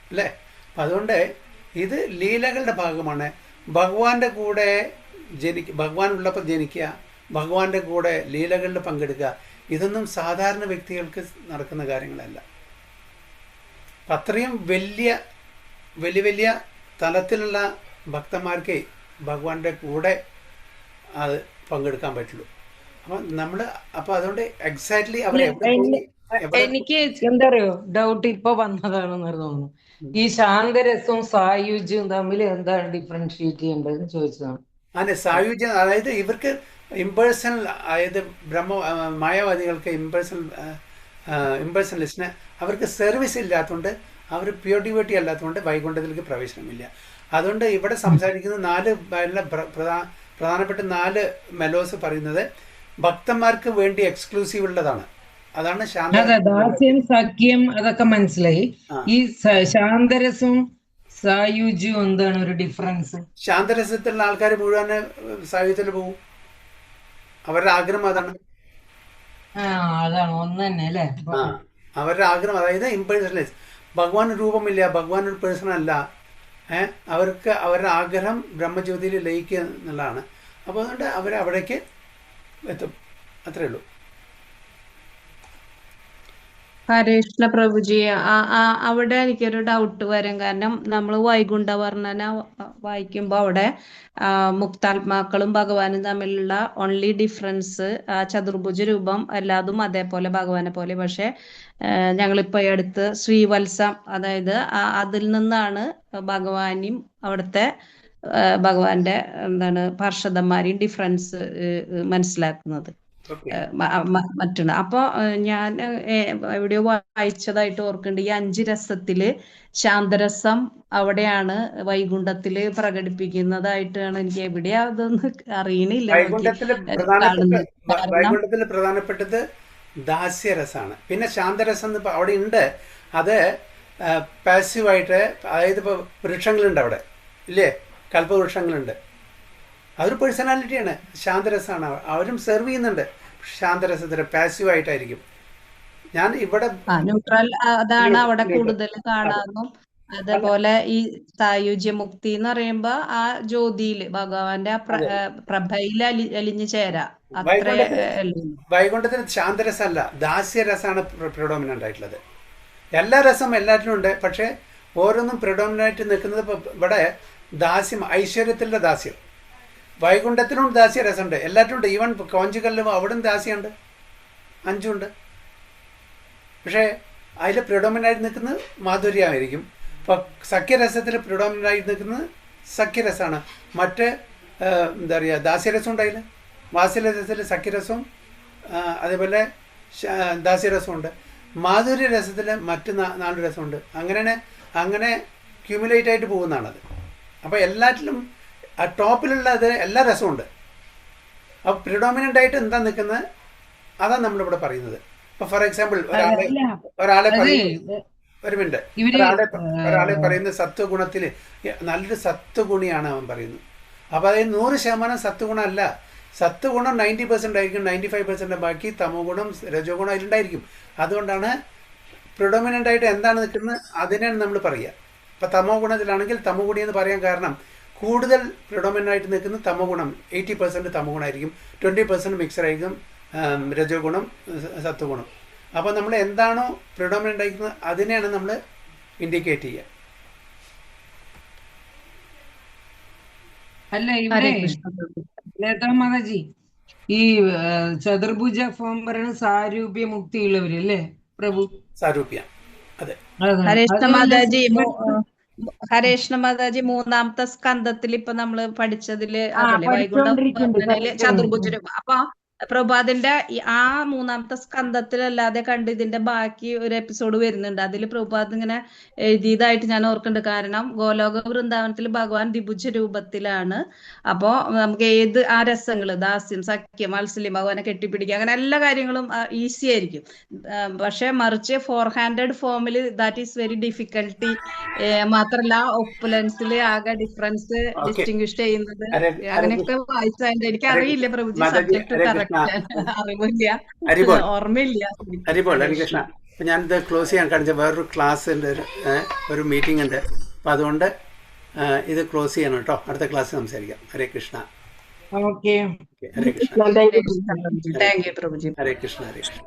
അല്ലേ. അപ്പം അതുകൊണ്ട് ഇത് ലീലകളുടെ ഭാഗമാണ്. ഭഗവാന്റെ കൂടെ ഭഗവാൻ ഉള്ളപ്പോൾ ജനിക്കുക, ഭഗവാന്റെ കൂടെ ലീലകളിൽ പങ്കെടുക്കുക, ഇതൊന്നും സാധാരണ വ്യക്തികൾക്ക് നടക്കുന്ന കാര്യങ്ങളല്ല. അത്രയും വലിയ തലത്തിലുള്ള ഭക്തന്മാർക്ക് ഭഗവാന്റെ കൂടെ അത് പങ്കെടുക്കാൻ പറ്റുള്ളൂ. അപ്പം അതുകൊണ്ട് എക്സാക്ട്ലി എനിക്ക് എന്താ അറിയോ ഡൗട്ട് ഇപ്പൊ വന്നതാണെന്ന് തോന്നുന്നു. ഈ ശാന്തരസവും സായുജ്യവും തമ്മിൽ എന്താണ് ഡിഫറൻഷിയേറ്റ് ചെയ്യേണ്ടതെന്ന് ചോദിച്ചതാണ്. അതെ, സായുജ്യം അതായത് ഇവർക്ക് ഇമ്പേഴ്സണൽ, അതായത് മായാവാദികൾക്ക് ഇമ്പേഴ്സണലിസ്റ്റിന് അവർക്ക് സർവീസ് ഇല്ലാത്തതുകൊണ്ട്, അവർ പ്യൂർ ഡിവോട്ടി അല്ലാത്തതുകൊണ്ട് വൈകുണ്ഠത്തിലേക്ക് പ്രവേശനമില്ല. അതുകൊണ്ട് ഇവിടെ സംസാരിക്കുന്ന പ്രധാനപ്പെട്ട 4 മെലോസ് പറയുന്നത് ഭക്തന്മാർക്ക് വേണ്ടി എക്സ്ക്ലൂസീവ് ഉള്ളതാണ്. അതാണ് ദാസ്യം, സഖ്യം, അതൊക്കെ മനസ്സിലായി. ഈ ശാന്തരസവും സായുജ്യവും എന്താണ് ഒരു ഡിഫറൻസ്? ശാന്തരസത്തിലുള്ള ആൾക്കാർ മുഴുവൻ സായുജ്യത്തിൽ പോകും, അവരുടെ ആഗ്രഹം അതാണ്. അതാണ് ഒന്ന് തന്നെ അല്ലേ അവരുടെ ആഗ്രഹം. അതായത് ഇമ്പേഴ്സണലിസ്റ്റ്, ഭഗവാൻ രൂപമില്ല, ഭഗവാൻ ഒരു പേഴ്സൺ അല്ല, അവർക്ക് അവരുടെ ആഗ്രഹം ബ്രഹ്മജ്യോതിയിൽ ലയിക്കുക എന്നുള്ളതാണ്. അപ്പോൾ അതുകൊണ്ട് അവരവിടേക്ക് എത്തും, അത്രേ ഉള്ളൂ. ഹരേകൃഷ്ണ പ്രഭുജി, അവിടെ എനിക്കൊരു ഡൗട്ട് വരും. കാരണം നമ്മൾ വൈകുണ്ഠ വർണ്ണന വായിക്കുമ്പോൾ അവിടെ മുക്താത്മാക്കളും ഭഗവാനും തമ്മിലുള്ള ഓൺലി ഡിഫറൻസ് ചതുർഭുജ രൂപം എല്ലാതും അതേപോലെ ഭഗവാനെ പോലെ. പക്ഷെ ഞങ്ങളിപ്പോ അടുത്ത് ശ്രീവത്സം, അതായത് അതിൽ നിന്നാണ് ഭഗവാനും അവിടുത്തെ ഭഗവാന്റെ പാർഷദന്മാരെയും ഡിഫറൻസ് മനസ്സിലാക്കുന്നത് മറ്റുള്ള. അപ്പൊ ഞാൻ എവിടെയോ വായിച്ചതായിട്ട് ഓർക്കുന്നുണ്ട്, ഈ 5 രസത്തില് ശാന്തരസം അവിടെയാണ് വൈകുണ്ഠത്തില് പ്രകടിപ്പിക്കുന്നതായിട്ടാണ്. എനിക്ക് എവിടെയാ അതൊന്നും അറിയണില്ല. വൈകുണ്ഠത്തിൽ പ്രധാനപ്പെട്ടത് ദാസ്യരസാണ്. പിന്നെ ശാന്തരസം അവിടെ ഉണ്ട്, അത് പാസീവായിട്ട്, അതായത് ഇപ്പോൾ വൃക്ഷങ്ങളുണ്ട് അവിടെ ഇല്ലേ, കൽപ്പവൃക്ഷങ്ങളുണ്ട്, അതൊരു പേഴ്സണാലിറ്റിയാണ്. ശാന്തരസമാണ്, അവരും സെർവ് ചെയ്യുന്നുണ്ട്. ശാന്തരസത്തിന് പാസീവായിട്ടായിരിക്കും. ഞാൻ ഇവിടെ ന്യൂട്രൽ അതാണ് അവിടെ ന്യൂട്രൽ കൂടുതൽ അതെ കാണാമെന്നും അല്ല അതേപോലെ ഈ സായുജ്യ മുക്തി എന്ന് പറയുമ്പോ ആ ജ്യോതിയില് ഭഗവാന്റെ ആ അതെ പ്രഭയിൽ അലിഞ്ഞു ചേരാ അത്രേ വൈകുണ്ഠത്തിന് ഉള്ളൂ. വൈകുണ്ഠത്തിന് ശാന്തരസമല്ല, ദാസ്യരസമാണ് പ്രിഡോമിനൻ്റ് ആയിട്ടുള്ളത്. എല്ലാ രസവും എല്ലാറ്റിലും ഉണ്ട്, പക്ഷേ ഓരോന്നും പ്രിഡോമിനൻ്റ് ആയിട്ട് നിൽക്കുന്നത് ഇവിടെ ദാസ്യം, ഐശ്വര്യത്തിൻ്റെ ദാസ്യം. വൈകുണ്ഠത്തിലും ദാസ്യരസമുണ്ട്, എല്ലാറ്റിലും ഉണ്ട്. ഈവൻ കോഞ്ചുകളിലും അവിടെ ദാസ്യമുണ്ട്, 5 ഉണ്ട്. പക്ഷേ അതിൽ പ്രിഡോമിനൻ്റ് ആയിട്ട് നിൽക്കുന്നത് മാധുര്യമായിരിക്കും. ഇപ്പോൾ സഖ്യരസത്തിൽ പ്രിഡോമിനൻ്റ് ആയിട്ട് നിൽക്കുന്നത് സഖ്യരസമാണ്. മറ്റ് എന്താ പറയുക, ദാസ്യരസം ഉണ്ടായില്ല. വാത്സല്യരസത്തിൽ സഖ്യരസവും അതേപോലെ ദാസ്യരസമുണ്ട്. മാധുര്യ രസത്തിൽ മറ്റ് 4 രസമുണ്ട്. അങ്ങനെ ക്യൂമുലേറ്റ് ആയിട്ട് പോകുന്നതാണത്. അപ്പോൾ എല്ലാറ്റിലും ആ ടോപ്പിലുള്ളത് എല്ലാ രസമുണ്ട്. അപ്പോൾ പ്രിഡോമിനൻ്റ് ആയിട്ട് എന്താ നിൽക്കുന്നത് അതാണ് നമ്മളിവിടെ പറയുന്നത്. ഇപ്പോൾ ഫോർ എക്സാമ്പിൾ ഒരാളെ പറയുന്നത്, ഒരു മിനിറ്റ്, ഒരാളെ പറയുന്ന സത്വഗുണത്തിൽ നല്ലൊരു സത്വഗുണിയാണ് അവൻ പറയുന്നത്. അപ്പോൾ അതായത് 100% സത്വഗുണം അല്ല. സത്വഗുണം 90% ആയിരിക്കും, 95% ബാക്കി തമോ ഗുണം രജോ ഗുണം അതിലുണ്ടായിരിക്കും. അതുകൊണ്ടാണ് പ്രിഡോമിനൻ്റ് ആയിട്ട് എന്താണ് നിൽക്കുന്നത് അതിനാണ് നമ്മൾ പറയുക. ഇപ്പോൾ തമോ ഗുണത്തിലാണെങ്കിൽ തമോ ഗുണി എന്ന് പറയാൻ കാരണം കൂടുതൽ പ്രിഡോമിനൻ്റ് ആയിട്ട് നിൽക്കുന്നത് തമോ ഗുണം 80% തമോ ഗുണമായിരിക്കും, 20% മിക്സർ ആയിരിക്കും രജോ ഗുണം സത്വഗുണം. അപ്പോൾ നമ്മൾ എന്താണോ പ്രിഡോമിനൻ്റ് ആയിരിക്കുന്നത് അതിനെയാണ് നമ്മൾ ഇൻഡിക്കേറ്റ് ചെയ്യുക. അല്ല ഹരേ ഇവിടെ കൃഷ്ണ പ്രഭു. ലതാ മാതാജി, ഈ ചതുർഭുജ ഫോം പറയുന്ന സാരൂപ്യ മുക്തി ഉള്ളവരല്ലേ പ്രഭു? സാരൂപ്യ, അതെ. അതാണ് ഹരേഷ്ണ അതുമല്ല മാതാജി ശ്രീമത് ഹരേഷ്ണ മാതാജി 3ാമത്തെ സ്കന്ധത്തിൽ ഇപ്പൊ നമ്മള് പഠിച്ചതില് അതല്ലേ വൈകുണ്ഠ പഠിച്ചുകൊണ്ടിരിക്കുന്നുണ്ട്, വർണ്ണനയില് ചതുർഭുജ രൂപം. അപ്പൊ പ്രഭാതിന്റെ ആ 3ാമത്തെ സ്കന്ധത്തിലല്ലാതെ കണ്ട് ഇതിന്റെ ബാക്കി ഒരു എപ്പിസോഡ് വരുന്നുണ്ട്. അതിൽ പ്രഭാത് ഇങ്ങനെ എഴുതിയതായിട്ട് ഞാൻ ഓർക്കുന്നുണ്ട്. കാരണം ഗോലോക വൃന്ദാവനത്തിൽ ഭഗവാൻ ദ്വിഭുജ രൂപത്തിലാണ്. അപ്പോ നമുക്ക് ഏത് ആ രസങ്ങള് ദാസ്യം, സഖ്യം, വാത്സല്യം, ഭഗവാനെ കെട്ടിപ്പിടിക്കുക, അങ്ങനെ എല്ലാ കാര്യങ്ങളും ഈസി ആയിരിക്കും. പക്ഷെ മറിച്ച് 4-handed ഫോമിൽ ദാറ്റ് ഈസ് വെരി ഡിഫിക്കൽട്ടി. മാത്രല്ല ഒപ്പുലൻസിൽ ആകെ ഡിഫറൻസ് ഓക്കെ, ഡിസ്റ്റിങ്വിഷ് ചെയ്യുന്നത് ഹരേ ഹരേ അങ്ങനെയൊക്കെ കൃഷ്ണ, വായിച്ചതിന്റെ എനിക്ക് ഹരേ അറിയില്ല കൃഷ്ണ പ്രഭുജി, മാതാജി, സബ്ജക്ട് ഹരേ കൃഷ്ണ, കറക്റ്റ് അറിവില്ല, ഹരിബോൾ ഓർമ്മയില്ല. ഹരിബോൾ, ഹരേ ഹരേ കൃഷ്ണ. കൃഷ്ണ. അപ്പം ഞാനിത് ക്ലോസ് ചെയ്യാൻ കാണിച്ച വേറൊരു ക്ലാസ്സിൻ്റെ ഒരു മീറ്റിംഗ് ഉണ്ട്. അപ്പം അതുകൊണ്ട് ഇത് ക്ലോസ് ചെയ്യണം കേട്ടോ. അടുത്ത ക്ലാസ്സിൽ സംസാരിക്കാം. ഹരേ കൃഷ്ണ. ഓക്കെ. ഹരേ കൃഷ്ണ. ഹരേ കൃഷ്ണ പ്രഭുജി. ഹരേ കൃഷ്ണ, ഹരേ കൃഷ്ണ.